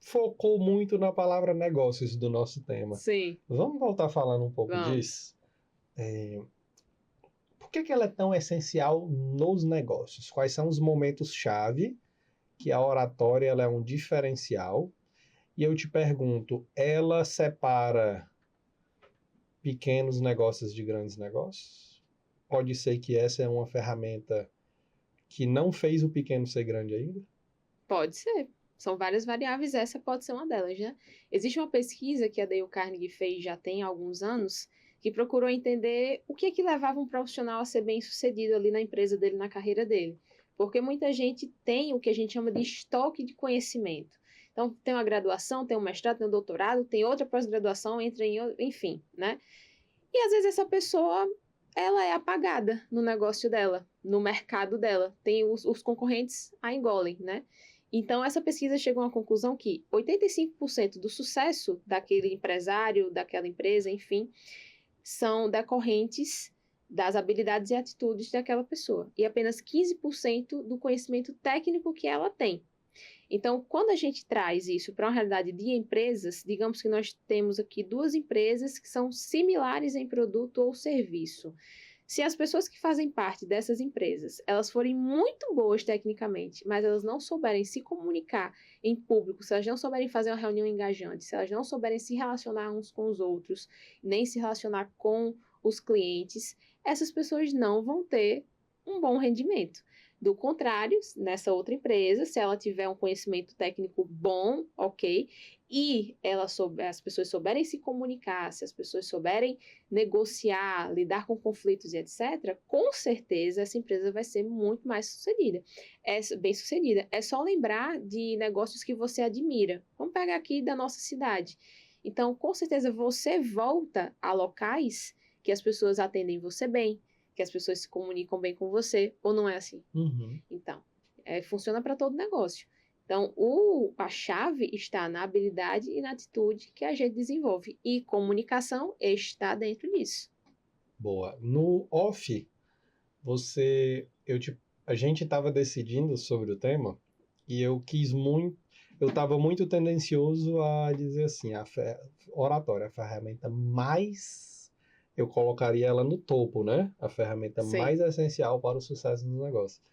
focou muito na palavra negócios do nosso tema. Sim, Vamos voltar falando um pouco vamos. disso? Por que ela é tão essencial nos negócios? Quais são os momentos-chave que a oratória ela é um diferencial? E eu te pergunto, ela separa pequenos negócios de grandes negócios? Pode ser que essa é uma ferramenta que não fez o pequeno ser grande ainda? Pode ser. São várias variáveis, essa pode ser uma delas, né? Existe uma pesquisa que a Dale Carnegie fez já tem alguns anos, que procurou entender o que é que levava um profissional a ser bem-sucedido ali na empresa dele, na carreira dele. Porque muita gente tem o que a gente chama de estoque de conhecimento. Então, tem uma graduação, tem um mestrado, tem um doutorado, tem outra pós-graduação, enfim, né? E às vezes essa pessoa, ela é apagada no negócio dela, no mercado dela. Tem os concorrentes a engolem, né? Então, essa pesquisa chegou a uma conclusão que 85% do sucesso daquele empresário, daquela empresa, enfim, são decorrentes das habilidades e atitudes daquela pessoa. E apenas 15% do conhecimento técnico que ela tem. Então, quando a gente traz isso para uma realidade de empresas, digamos que nós temos aqui duas empresas que são similares em produto ou serviço. Se as pessoas que fazem parte dessas empresas, elas forem muito boas tecnicamente, mas elas não souberem se comunicar em público, se elas não souberem fazer uma reunião engajante, se elas não souberem se relacionar uns com os outros, nem se relacionar com os clientes, essas pessoas não vão ter um bom rendimento. Do contrário, nessa outra empresa, se ela tiver um conhecimento técnico bom, ok, e as pessoas souberem se comunicar, se as pessoas souberem negociar, lidar com conflitos e etc., com certeza essa empresa vai ser muito mais bem sucedida. É só lembrar de negócios que você admira. Vamos pegar aqui da nossa cidade. Então, com certeza você volta a locais que as pessoas atendem você bem, que as pessoas se comunicam bem com você, ou não é assim? Então, funciona para todo negócio. Então, a chave está na habilidade e na atitude que a gente desenvolve. E comunicação está dentro disso. Boa. No off, a gente estava decidindo sobre o tema e eu estava muito tendencioso a dizer assim, oratória, a ferramenta mais... Eu colocaria ela no topo, né? A ferramenta Sim. mais essencial para o sucesso do negócio.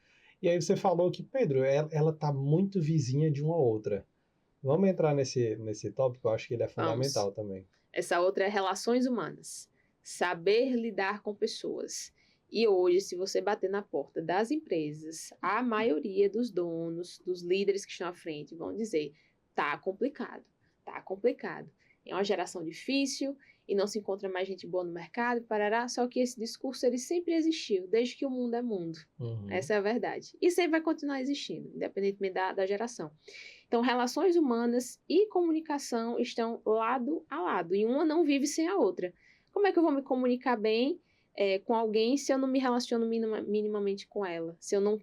E aí você falou que, Pedro, ela está muito vizinha de uma outra. Vamos entrar nesse tópico? Eu acho que ele é fundamental também. Essa outra é relações humanas. Saber lidar com pessoas. E hoje, se você bater na porta das empresas, a maioria dos donos, dos líderes que estão à frente, vão dizer, tá complicado. É uma geração difícil e não se encontra mais gente boa no mercado, parará. Só que esse discurso ele sempre existiu, desde que o mundo é mundo. Essa é a verdade. E sempre vai continuar existindo, independentemente da geração. Então, relações humanas e comunicação estão lado a lado, e uma não vive sem a outra. Como é que eu vou me comunicar bem com alguém se eu não me relaciono minimamente com ela? Se eu não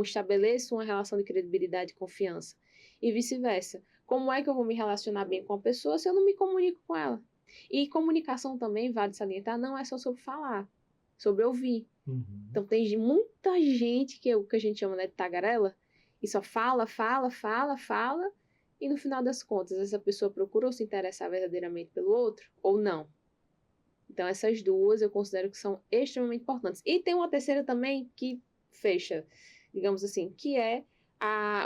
estabeleço uma relação de credibilidade e confiança? E vice-versa. Como é que eu vou me relacionar bem com a pessoa se eu não me comunico com ela? E comunicação também, vale salientar, não é só sobre falar, sobre ouvir. Então tem muita gente que a gente chama, né, de tagarela, e só fala, e no final das contas, essa pessoa procurou se interessar verdadeiramente pelo outro ou não? Então essas duas eu considero que são extremamente importantes. E tem uma terceira também que fecha, digamos assim, que é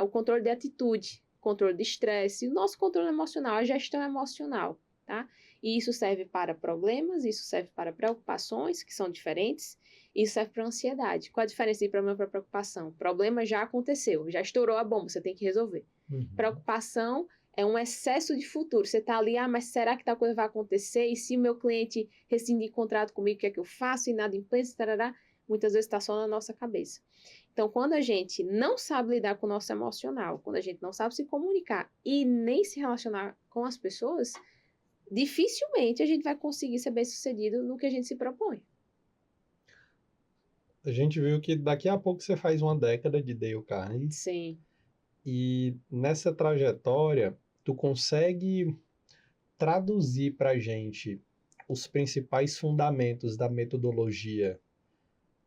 o controle de atitude, controle de estresse, o nosso controle emocional, a gestão emocional, tá? E isso serve para problemas, isso serve para preocupações, que são diferentes, e isso serve para ansiedade. Qual a diferença de problema para preocupação? Problema já aconteceu, já estourou a bomba, você tem que resolver. Preocupação é um excesso de futuro. Você está ali, mas será que tal coisa vai acontecer? E se o meu cliente rescindir contrato comigo, o que é que eu faço? Inadimplência, tarará, muitas vezes está só na nossa cabeça. Então, quando a gente não sabe lidar com o nosso emocional, quando a gente não sabe se comunicar e nem se relacionar com as pessoas, dificilmente a gente vai conseguir ser bem-sucedido no que a gente se propõe. A gente viu que daqui a pouco você faz uma década de Dale Carnegie. Sim. E nessa trajetória, tu consegue traduzir para a gente os principais fundamentos da metodologia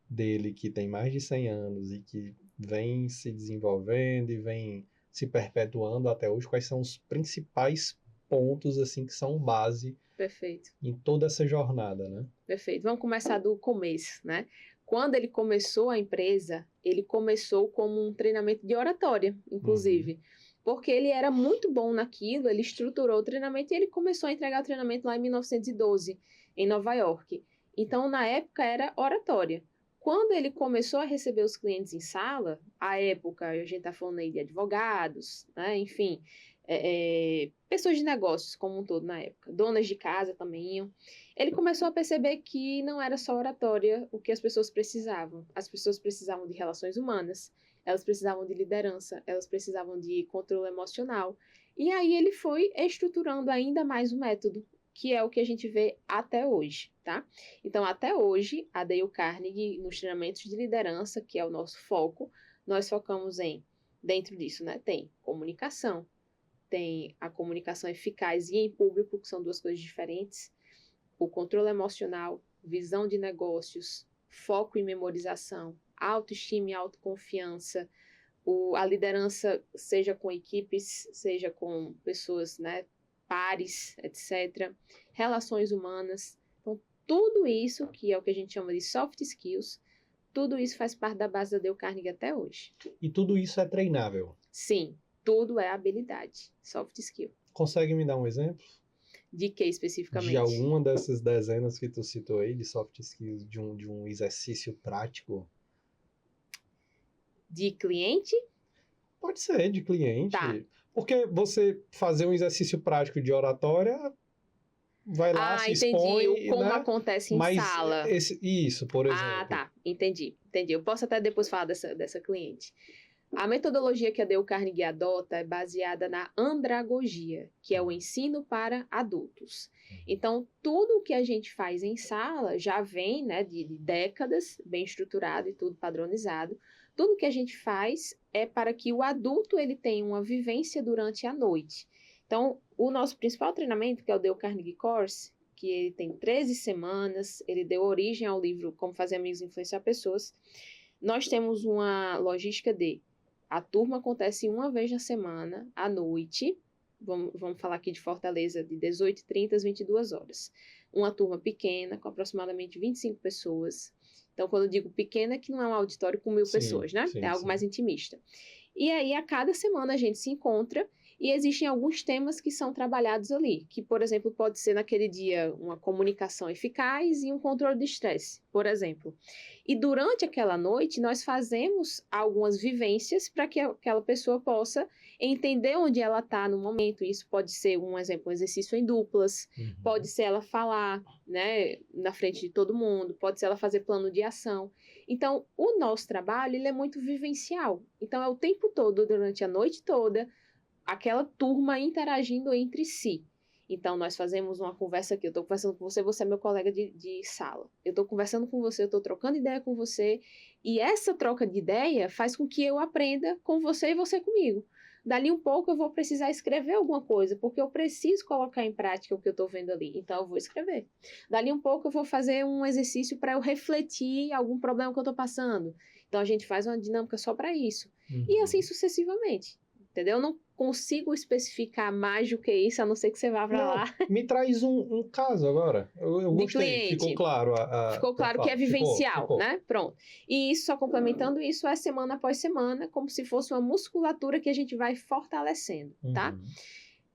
dele, que tem mais de 100 anos e que vem se desenvolvendo e vem se perpetuando até hoje? Quais são os principais pontos assim que são base Perfeito. em toda essa jornada, né? Perfeito. Vamos começar do começo, né? Quando ele começou a empresa, ele começou como um treinamento de oratória, inclusive. Porque ele era muito bom naquilo, ele estruturou o treinamento e ele começou a entregar o treinamento lá em 1912, em Nova York. Então, na época, era oratória. Quando ele começou a receber os clientes em sala, à época, a gente está falando aí de advogados, né? Enfim, pessoas de negócios como um todo na época, donas de casa também iam. Ele começou a perceber que não era só oratória o que as pessoas precisavam. As pessoas precisavam de relações humanas, elas precisavam de liderança, elas precisavam de controle emocional. E aí ele foi estruturando ainda mais o método, que é o que a gente vê até hoje, tá? Então, até hoje, a Dale Carnegie, nos treinamentos de liderança, que é o nosso foco, nós focamos dentro disso, né? Tem comunicação, tem a comunicação eficaz e em público, que são duas coisas diferentes, o controle emocional, visão de negócios, foco e memorização, autoestima e autoconfiança, a liderança, seja com equipes, seja com pessoas, né, pares, etc., relações humanas. Então, tudo isso, que é o que a gente chama de soft skills, tudo isso faz parte da base da Dale Carnegie até hoje. E tudo isso é treinável? Sim, tudo é habilidade, soft skill. Consegue me dar um exemplo? De que especificamente? De alguma dessas dezenas que tu citou aí, de soft skills, de um exercício prático? De cliente? Pode ser, de cliente. Tá. Porque você fazer um exercício prático de oratória, vai lá, se expõe, entendi. Como né? acontece em sala. Isso, por exemplo. Ah, tá. Entendi. Eu posso até depois falar dessa cliente. A metodologia que a Dale Carnegie adota é baseada na andragogia, que é o ensino para adultos. Então, tudo o que a gente faz em sala já vem, né, de décadas, bem estruturado e tudo padronizado. Tudo que a gente faz é para que o adulto ele tenha uma vivência durante a noite. Então, o nosso principal treinamento, que é o Dale Carnegie Course, que ele tem 13 semanas, ele deu origem ao livro Como Fazer Amigos e Influenciar Pessoas. Nós temos uma logística a turma acontece uma vez na semana, à noite, vamos falar aqui de Fortaleza, de 18h30 às 22 horas. Uma turma pequena, com aproximadamente 25 pessoas. Então, quando eu digo pequena, é que não é um auditório com 1.000 pessoas, né? É algo mais intimista. E aí, a cada semana a gente se encontra e existem alguns temas que são trabalhados ali, que, por exemplo, pode ser naquele dia uma comunicação eficaz e um controle de estresse, por exemplo. E durante aquela noite, nós fazemos algumas vivências para que aquela pessoa possa entender onde ela está no momento. Isso pode ser, um exemplo, um exercício em duplas, pode ser ela falar, né, na frente de todo mundo, pode ser ela fazer plano de ação. Então, o nosso trabalho ele é muito vivencial. Então, é o tempo todo, durante a noite toda, aquela turma interagindo entre si. Então, nós fazemos uma conversa aqui, eu estou conversando com você, você é meu colega de sala. Eu estou conversando com você, eu estou trocando ideia com você, e essa troca de ideia faz com que eu aprenda com você e você comigo. Dali um pouco eu vou precisar escrever alguma coisa, porque eu preciso colocar em prática o que eu estou vendo ali, então eu vou escrever. Dali um pouco eu vou fazer um exercício para eu refletir algum problema que eu estou passando. Então, a gente faz uma dinâmica só para isso. E assim sucessivamente. Entendeu? Eu não consigo especificar mais do que isso, a não ser que você vá para lá. Me traz um caso agora. Eu de gostei, cliente. Ficou claro. Ficou claro que é vivencial, ficou. né? Pronto. E isso, só complementando isso, é semana após semana, como se fosse uma musculatura que a gente vai fortalecendo, tá?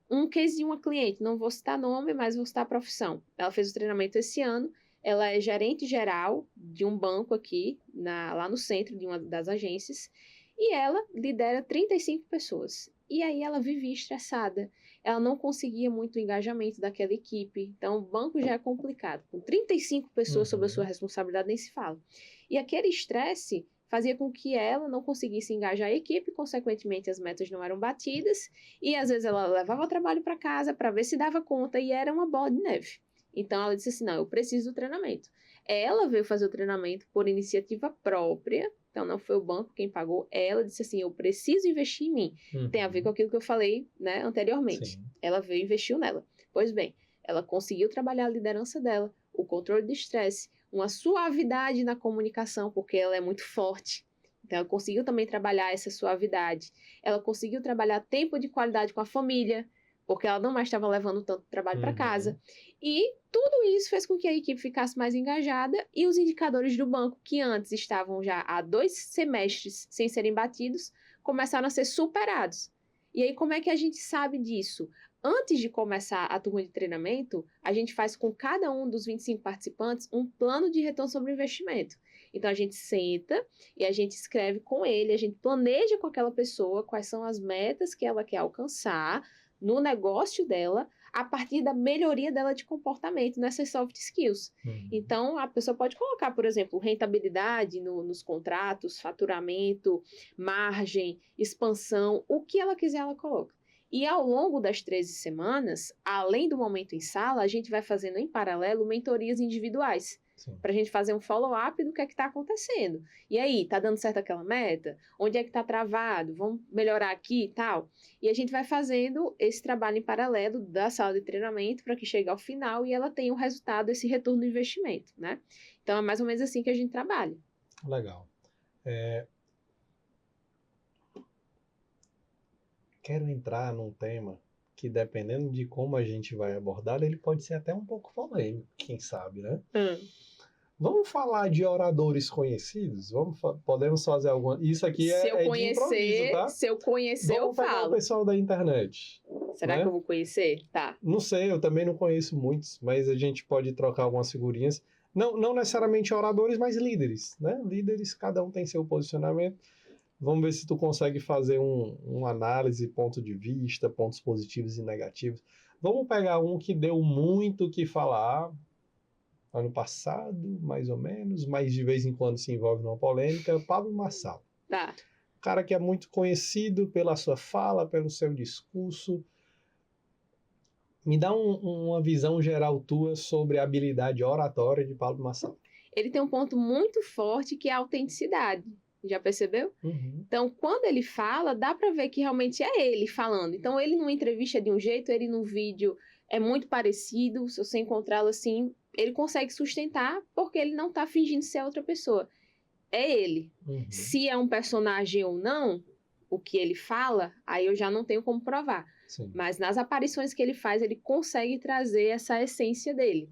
Um case de uma cliente, não vou citar nome, mas vou citar a profissão. Ela fez o treinamento esse ano, ela é gerente geral de um banco aqui, lá no centro de uma das agências, e ela lidera 35 pessoas. E aí ela vivia estressada. Ela não conseguia muito engajamento daquela equipe. Então, o banco já é complicado. Com 35 pessoas sob a sua responsabilidade, nem se fala. E aquele estresse fazia com que ela não conseguisse engajar a equipe, consequentemente as metas não eram batidas, e às vezes ela levava o trabalho para casa para ver se dava conta, e era uma bola de neve. Então, ela disse assim, não, eu preciso do treinamento. Ela veio fazer o treinamento por iniciativa própria, Então, não foi o banco quem pagou, ela disse assim, eu preciso investir em mim. Tem a ver com aquilo que eu falei, né, anteriormente. Sim. Ela veio e investiu nela. Pois bem, ela conseguiu trabalhar a liderança dela, o controle de estresse, uma suavidade na comunicação, porque ela é muito forte. Então, ela conseguiu também trabalhar essa suavidade. Ela conseguiu trabalhar tempo de qualidade com a família, porque ela não mais estava levando tanto trabalho para casa. E tudo isso fez com que a equipe ficasse mais engajada e os indicadores do banco, que antes estavam já há 2 semestres sem serem batidos, começaram a ser superados. E aí, como é que a gente sabe disso? Antes de começar a turma de treinamento, a gente faz com cada um dos 25 participantes um plano de retorno sobre o investimento. Então, a gente senta e a gente escreve com ele, a gente planeja com aquela pessoa quais são as metas que ela quer alcançar no negócio dela, a partir da melhoria dela de comportamento nessas soft skills. Então, a pessoa pode colocar, por exemplo, rentabilidade nos contratos, faturamento, margem, expansão, o que ela quiser, ela coloca. E ao longo das 13 semanas, além do momento em sala, a gente vai fazendo em paralelo mentorias individuais, para a gente fazer um follow-up do que é que está acontecendo. E aí, está dando certo aquela meta? Onde é que está travado? Vamos melhorar aqui e tal? E a gente vai fazendo esse trabalho em paralelo da sala de treinamento para que chegue ao final e ela tenha o resultado, esse retorno do investimento, né? Então, é mais ou menos assim que a gente trabalha. Legal. Quero entrar num tema que, dependendo de como a gente vai abordar, ele pode ser até um pouco polêmico, quem sabe, né? Vamos falar de oradores conhecidos? Podemos fazer alguma... Isso aqui se eu de conhecer, improviso, tá? Se eu conhecer, eu Vamos pegar falo. o pessoal da internet. Será né? que eu vou conhecer? Tá. Não sei, eu também não conheço muitos, mas a gente pode trocar algumas figurinhas. Não necessariamente oradores, mas líderes, né? Líderes, cada um tem seu posicionamento. Vamos ver se tu consegue fazer uma análise, ponto de vista, pontos positivos e negativos. Vamos pegar um que deu muito o que falar ano passado, mais ou menos, mas de vez em quando se envolve numa polêmica, Pablo Marçal. Tá. Cara que é muito conhecido pela sua fala, pelo seu discurso. Me dá uma visão geral tua sobre a habilidade oratória de Pablo Marçal. Ele tem um ponto muito forte que é a autenticidade. Já percebeu? Então, quando ele fala, dá pra ver que realmente é ele falando. Então, ele numa entrevista é de um jeito, ele num vídeo é muito parecido. Se você encontrá-lo assim, ele consegue sustentar porque ele não tá fingindo ser outra pessoa. É ele. Se é um personagem ou não, o que ele fala, aí eu já não tenho como provar. Sim. Mas nas aparições que ele faz, ele consegue trazer essa essência dele.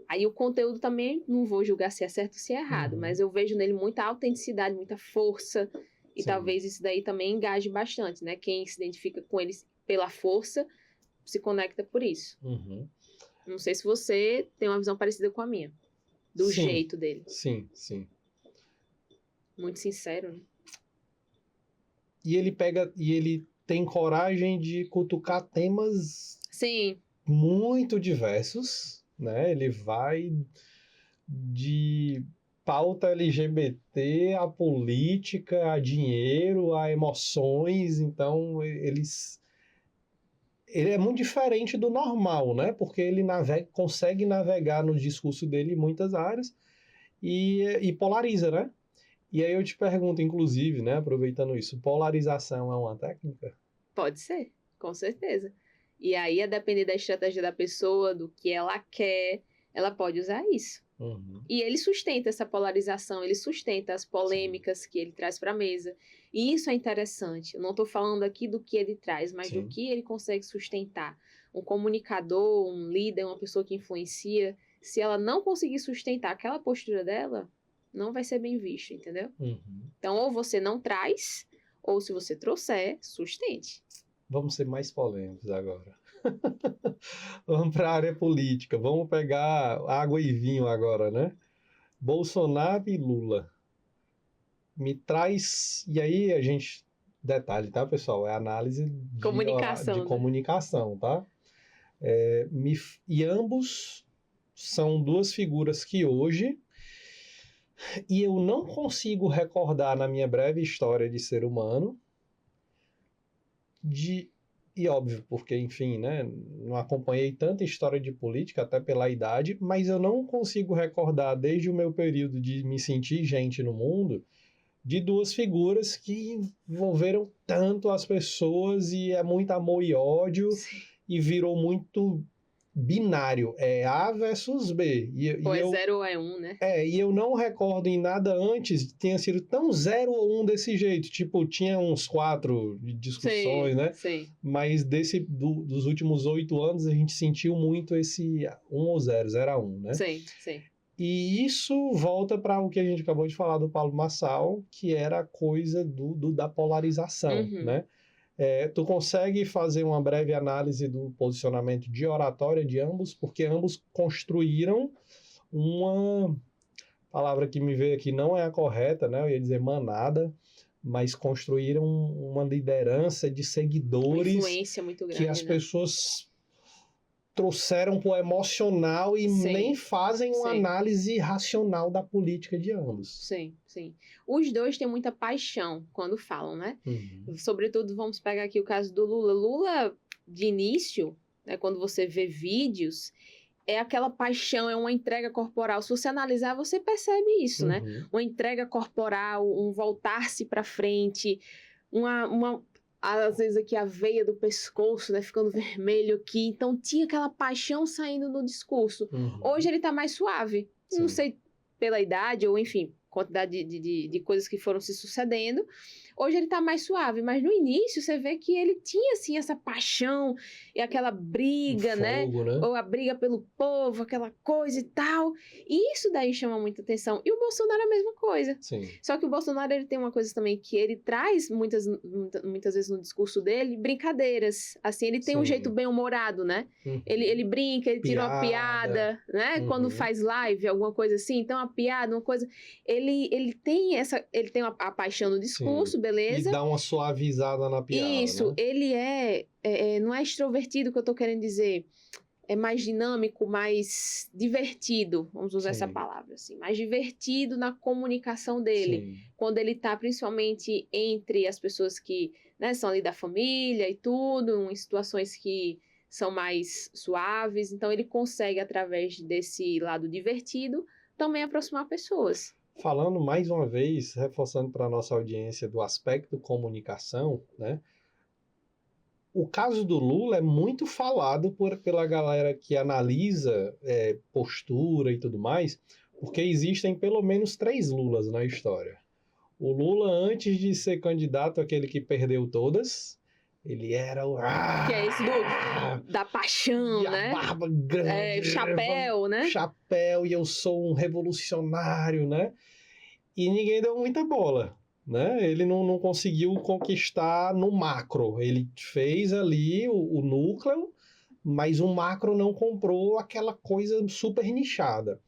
Aí o conteúdo também, não vou julgar se é certo ou se é errado, mas eu vejo nele muita autenticidade, muita força, e Sim. talvez isso daí também engaje bastante, né? Quem se identifica com ele pela força, se conecta por isso. Não sei se você tem uma visão parecida com a minha, do Sim. jeito dele. Sim, sim. Muito sincero, né? E ele tem coragem de cutucar temas Sim, muito diversos, né? Ele vai de pauta LGBT a política, a dinheiro, a emoções, então ele é muito diferente do normal, né? Porque ele consegue navegar no discurso dele em muitas áreas e polariza, né? E aí eu te pergunto, inclusive, né, aproveitando isso, polarização é uma técnica? pode ser, com certeza. E aí, a depender da estratégia da pessoa, do que ela quer, ela pode usar isso. E ele sustenta essa polarização, ele sustenta as polêmicas que ele traz para a mesa. E isso é interessante. Eu não estou falando aqui do que ele traz, mas do que ele consegue sustentar. Um comunicador, um líder, uma pessoa que influencia, se ela não conseguir sustentar aquela postura dela, não vai ser bem visto, entendeu? Então, ou você não traz, ou se você trouxer, sustente. Vamos ser mais polêmicos agora. Vamos para a área política. Vamos pegar água e vinho agora, né? Bolsonaro e Lula. Me traz... E aí a gente... Detalhe, tá, pessoal? É análise Comunicação, de né? comunicação, tá? E ambos são duas figuras que hoje... E eu não consigo recordar na minha breve história de ser humano e óbvio, porque, enfim, né, não acompanhei tanta história de política, até pela idade, mas eu não consigo recordar, desde o meu período de me sentir gente no mundo, de duas figuras que envolveram tanto as pessoas e é muito amor e ódio e virou muito binário, é A versus B. Ou é 0 ou é 1, né? E eu não recordo em nada antes que tenha sido tão 0 ou 1 desse jeito. Tipo, tinha uns 4 discussões, Sim, né? sim. Mas dos últimos 8 anos a gente sentiu muito esse 1 ou 0, 0 a 1, né? Sim, sim. E isso volta para o que a gente acabou de falar do Paulo Marçal, que era a coisa da polarização, né? Tu consegue fazer uma breve análise do posicionamento de oratória de ambos, porque ambos construíram uma palavra que me veio aqui não é a correta, né? Eu ia dizer manada, mas construíram uma liderança de seguidores, uma influência muito grande, que as né? pessoas trouxeram para o emocional e nem fazem uma análise racional da política de ambos. Sim, sim. Os dois têm muita paixão quando falam, né? Sobretudo, vamos pegar aqui o caso do Lula. Lula, de início, né, quando você vê vídeos, é aquela paixão, é uma entrega corporal. Se você analisar, você percebe isso, né? Uma entrega corporal, um voltar-se para frente, às vezes aqui a veia do pescoço, né, ficando vermelho aqui. Então tinha aquela paixão saindo no discurso. Hoje ele tá mais suave. Não sei pela idade ou, enfim, quantidade de coisas que foram se sucedendo. Hoje ele tá mais suave, mas no início você vê que ele tinha, assim, essa paixão e aquela briga, né? Ou a briga pelo povo, aquela coisa e tal. E isso daí chama muita atenção. E o Bolsonaro é a mesma coisa. Sim. Só que o Bolsonaro, ele tem uma coisa também que ele traz muitas vezes no discurso dele, brincadeiras. Assim, ele tem um jeito bem-humorado, né? Ele brinca, ele tira uma piada, né? Quando faz live, alguma coisa assim. Então, uma piada, uma coisa... Ele tem a paixão no discurso, beleza? E dá uma suavizada na piada, isso, né? Ele não é extrovertido, que eu tô querendo dizer. É mais dinâmico, mais divertido, vamos usar essa palavra, assim. Mais divertido na comunicação dele. Quando ele tá, principalmente, entre as pessoas que, né, são ali da família e tudo, em situações que são mais suaves. Então, ele consegue, através desse lado divertido, também aproximar pessoas. Falando mais uma vez, reforçando para a nossa audiência do aspecto comunicação, né? O caso do Lula é muito falado pela galera que analisa postura e tudo mais, porque existem pelo menos 3 Lulas na história. O Lula, antes de ser candidato, aquele que perdeu todas, ele era o... Que é esse da paixão, né? A barba grande. Chapéu, né? Chapéu, e eu sou um revolucionário, né? E ninguém deu muita bola, né? Ele não conseguiu conquistar no macro. Ele fez ali o núcleo, mas o macro não comprou aquela coisa super nichada.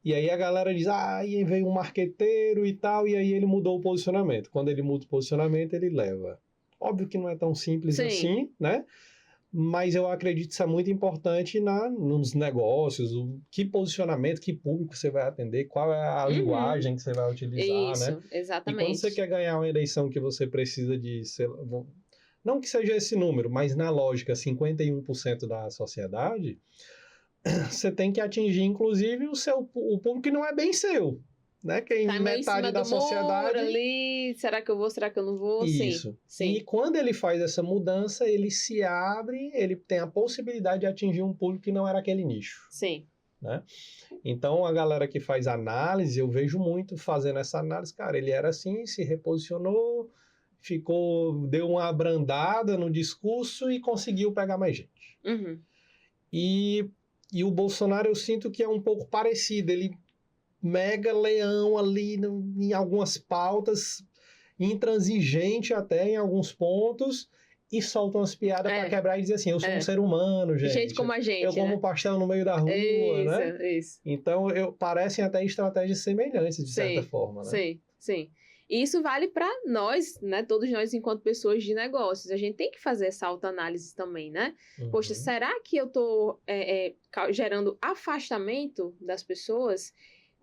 E aí a galera diz, aí veio um marqueteiro e tal, e aí ele mudou o posicionamento. Quando ele muda o posicionamento, ele leva. Óbvio que não é tão simples assim, né? Mas eu acredito que isso é muito importante nos negócios, que posicionamento, que público você vai atender, qual é a linguagem que você vai utilizar, isso, né? Exatamente. E quando você quer ganhar uma eleição que você precisa de... não que seja esse número, mas na lógica, 51% da sociedade, você tem que atingir, inclusive, o público que não é bem seu. Né? Que tá metade da sociedade ali, será que eu vou, será que eu não vou? Isso. Sim. E quando ele faz essa mudança, ele se abre, ele tem a possibilidade de atingir um público que não era aquele nicho. Sim. Né? Então a galera que faz análise, eu vejo muito fazendo essa análise, cara, ele era assim, se reposicionou, deu uma abrandada no discurso e conseguiu pegar mais gente. E o Bolsonaro eu sinto que é um pouco parecido, ele mega leão ali em algumas pautas, intransigente até em alguns pontos, e solta umas piadas para quebrar e dizer assim, eu sou um ser humano, gente. Gente como a gente, eu como pastel no meio da rua, né? Isso. Então, parecem até estratégias semelhantes, de certa forma, né? Sim. E isso vale para nós, né? Todos nós, enquanto pessoas de negócios. A gente tem que fazer essa autoanálise também, né? Poxa, será que eu tô gerando afastamento das pessoas?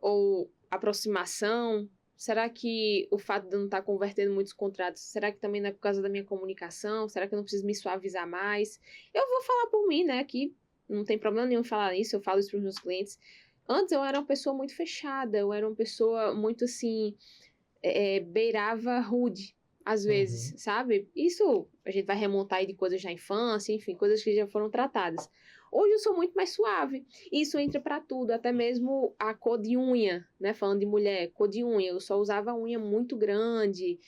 Ou aproximação? Será que o fato de eu não estar convertendo muitos contratos, será que também não é por causa da minha comunicação? Será que eu não preciso me suavizar mais? Eu vou falar por mim, né? Aqui não tem problema nenhum falar isso, eu falo isso para os meus clientes. Antes eu era uma pessoa muito fechada, eu era uma pessoa muito assim... beirava rude, às vezes, sabe? Isso a gente vai remontar aí de coisas da infância, enfim, coisas que já foram tratadas. Hoje eu sou muito mais suave. Isso entra pra tudo, até mesmo a cor de unha, né? Falando de mulher, cor de unha. Eu só usava unha muito grande,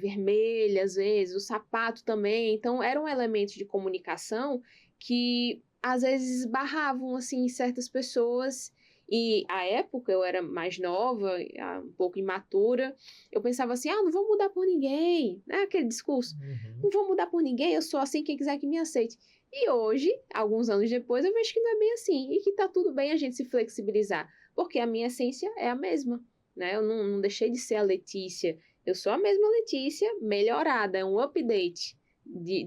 vermelha às vezes, o sapato também. Então, eram elementos de comunicação que às vezes esbarravam assim, em certas pessoas. E à época eu era mais nova, um pouco imatura, eu pensava assim, não vou mudar por ninguém, né? Aquele discurso, não vou mudar por ninguém, eu sou assim, quem quiser que me aceite. E hoje, alguns anos depois, eu vejo que não é bem assim, e que tá tudo bem a gente se flexibilizar, porque a minha essência é a mesma, né? Eu não deixei de ser a Letícia, eu sou a mesma Letícia, melhorada, é um update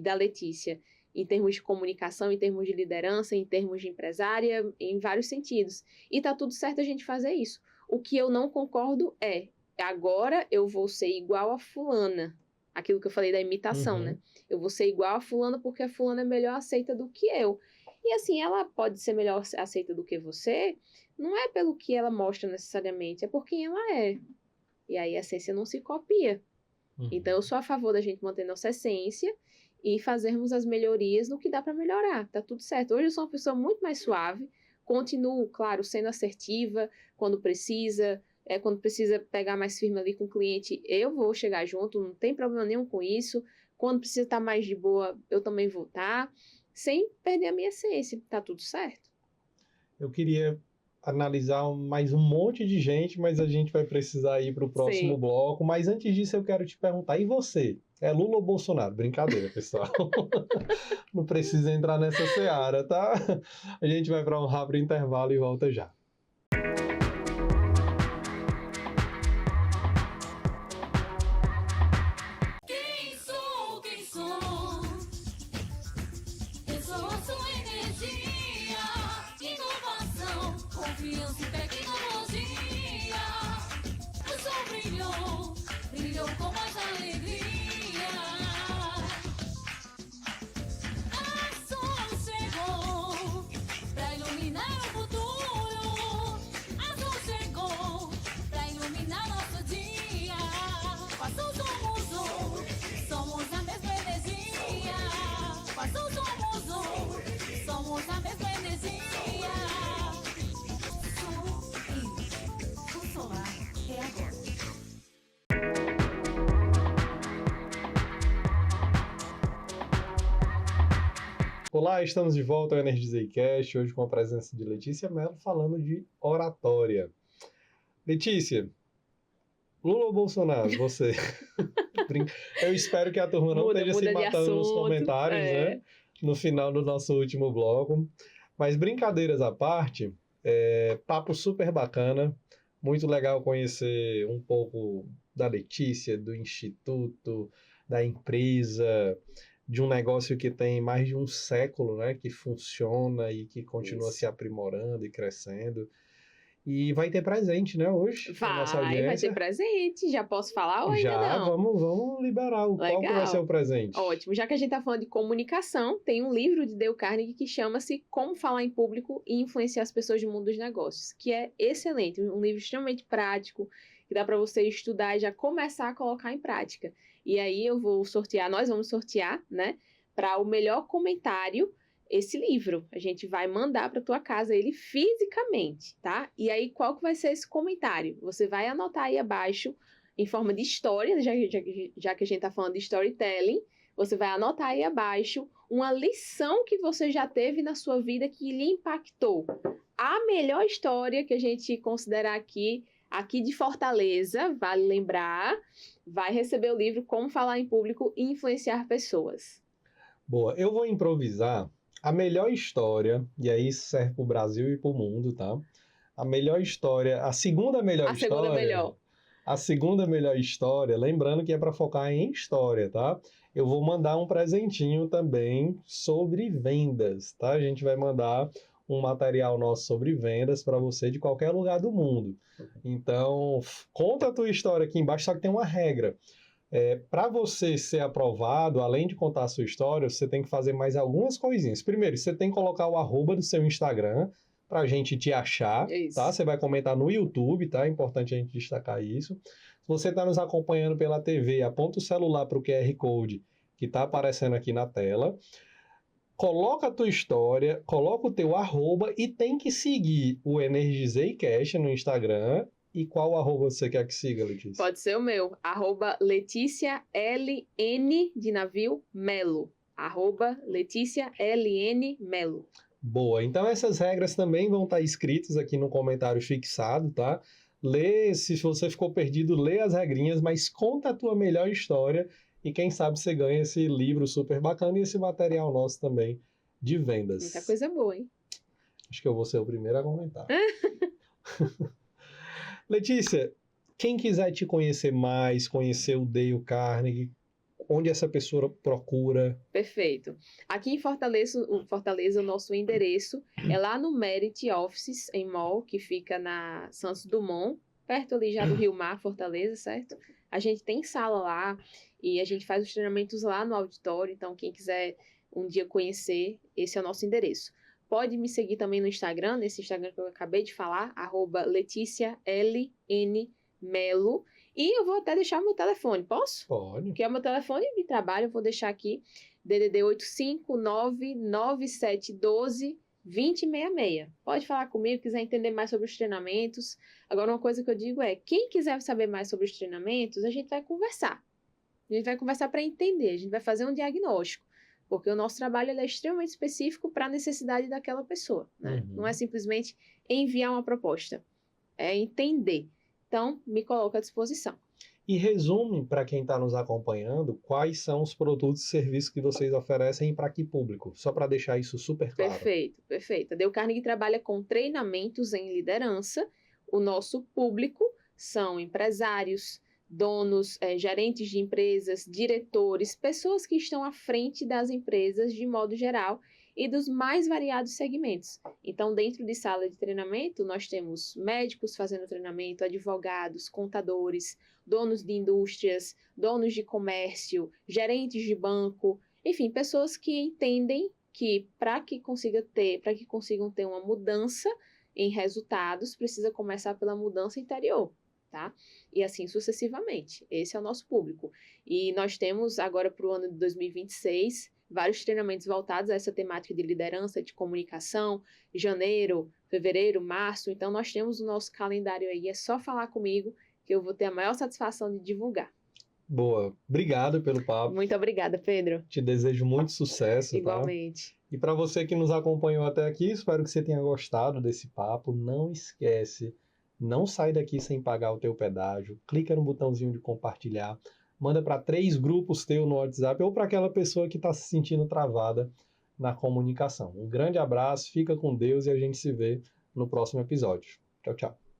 da Letícia, em termos de comunicação, em termos de liderança, em termos de empresária, em vários sentidos. E tá tudo certo a gente fazer isso. O que eu não concordo agora eu vou ser igual a fulana. Aquilo que eu falei da imitação, né? Eu vou ser igual a fulana porque a fulana é melhor aceita do que eu. E assim, ela pode ser melhor aceita do que você, não é pelo que ela mostra necessariamente, é por quem ela é. E aí a essência não se copia. Então eu sou a favor da gente manter nossa essência e fazermos as melhorias no que dá para melhorar. Tá tudo certo. Hoje eu sou uma pessoa muito mais suave, continuo, claro, sendo assertiva quando precisa pegar mais firme ali com o cliente, eu vou chegar junto, não tem problema nenhum com isso. Quando precisa estar mais de boa, eu também vou estar, sem perder a minha essência. Tá tudo certo. Eu queria analisar mais um monte de gente, mas a gente vai precisar ir para o próximo bloco. Mas antes disso, eu quero te perguntar, e você? É Lula ou Bolsonaro? Brincadeira, pessoal. Não precisa entrar nessa seara, tá? A gente vai para um rápido intervalo e volta já. Olá, estamos de volta ao Energizei Cast, hoje com a presença de Letícia Mello, falando de oratória. Letícia, Lula ou Bolsonaro? Você? Eu espero que a turma não esteja se matando nos comentários, né? No final do nosso último bloco. Mas brincadeiras à parte, papo super bacana, muito legal conhecer um pouco da Letícia, do Instituto, da empresa, de um negócio que tem mais de um século, né, que funciona e que continua se aprimorando e crescendo. E vai ter presente, né, hoje? Vai ter presente. Já posso falar ou ainda não? Vamos liberar. Qual que vai ser o presente? Ótimo. Já que a gente está falando de comunicação, tem um livro de Dale Carnegie que chama-se Como Falar em Público e Influenciar as Pessoas do Mundo dos Negócios, que é excelente. Um livro extremamente prático, que dá para você estudar e já começar a colocar em prática. E aí nós vamos sortear, né, para o melhor comentário, esse livro. A gente vai mandar para tua casa ele fisicamente, tá? E aí, qual que vai ser esse comentário? Você vai anotar aí abaixo, em forma de história, já que a gente tá falando de storytelling, você vai anotar aí abaixo uma lição que você já teve na sua vida que lhe impactou. A melhor história que a gente considerar aqui de Fortaleza, vale lembrar, vai receber o livro Como Falar em Público e Influenciar Pessoas. Boa, eu vou improvisar a melhor história, e aí isso serve para o Brasil e para o mundo, tá? A melhor história, a segunda melhor história, lembrando que é para focar em história, tá? Eu vou mandar um presentinho também sobre vendas, tá? A gente vai mandar um material nosso sobre vendas para você de qualquer lugar do mundo. Então, conta a tua história aqui embaixo, só que tem uma regra. Para você ser aprovado, além de contar a sua história, você tem que fazer mais algumas coisinhas. Primeiro, você tem que colocar o @ do seu Instagram, para a gente te achar, Isso. tá? Você vai comentar no YouTube, tá? É importante a gente destacar isso. Se você está nos acompanhando pela TV, aponta o celular para o QR Code que está aparecendo aqui na tela. Coloca a tua história, coloca o teu @, e tem que seguir o Energizei Cash no Instagram. E qual arroba você quer que siga, Letícia? Pode ser o meu, @Letícia LN de navio Melo. @Letícia LN Melo. Boa, então essas regras também vão estar escritas aqui no comentário fixado, tá? Lê, se você ficou perdido, lê as regrinhas, mas conta a tua melhor história e quem sabe você ganha esse livro super bacana e esse material nosso também de vendas. Muita coisa boa, hein? Acho que eu vou ser o primeiro a comentar. Letícia, quem quiser te conhecer mais, conhecer o Dale Carnegie, onde essa pessoa procura? Perfeito. Aqui em Fortaleza, o nosso endereço é lá no Merit Offices, em Mall, que fica na Santos Dumont, perto ali já do Rio Mar, Fortaleza, certo? A gente tem sala lá e a gente faz os treinamentos lá no auditório, então quem quiser um dia conhecer, esse é o nosso endereço. Pode me seguir também no Instagram, nesse Instagram que eu acabei de falar, @LeticiaLNMelo. E eu vou até deixar o meu telefone, posso? Pode. Que é o meu telefone de trabalho, eu vou deixar aqui, DDD 85997122066. Pode falar comigo, quiser entender mais sobre os treinamentos. Agora, uma coisa que eu digo é, quem quiser saber mais sobre os treinamentos, a gente vai conversar. A gente vai conversar para entender, a gente vai fazer um diagnóstico. Porque o nosso trabalho ele é extremamente específico para a necessidade daquela pessoa. Né? Uhum. Não é simplesmente enviar uma proposta, é entender. Então, me coloco à disposição. E resume para quem está nos acompanhando quais são os produtos e serviços que vocês oferecem e para que público, só para deixar isso super claro. Perfeito, perfeito. A Dale Carnegie trabalha com treinamentos em liderança. O nosso público são empresários, donos, gerentes de empresas, diretores, pessoas que estão à frente das empresas de modo geral e dos mais variados segmentos. Então, dentro de sala de treinamento, nós temos médicos fazendo treinamento, advogados, contadores, donos de indústrias, donos de comércio, gerentes de banco, enfim, pessoas que entendem que para que consigam ter uma mudança em resultados, precisa começar pela mudança interior. Tá? E assim sucessivamente. Esse é o nosso público. E nós temos agora para o ano de 2026 vários treinamentos voltados a essa temática de liderança, de comunicação, janeiro, fevereiro, março. Então nós temos o nosso calendário aí. É só falar comigo que eu vou ter a maior satisfação de divulgar. Boa. Obrigado pelo papo. Muito obrigada, Pedro. Te desejo muito sucesso. Igualmente. Tá? E para você que nos acompanhou até aqui, espero que você tenha gostado desse papo. Não esquece, não sai daqui sem pagar o teu pedágio. Clica no botãozinho de compartilhar. Manda para 3 grupos teu no WhatsApp ou para aquela pessoa que está se sentindo travada na comunicação. Um grande abraço, fica com Deus e a gente se vê no próximo episódio. Tchau, tchau.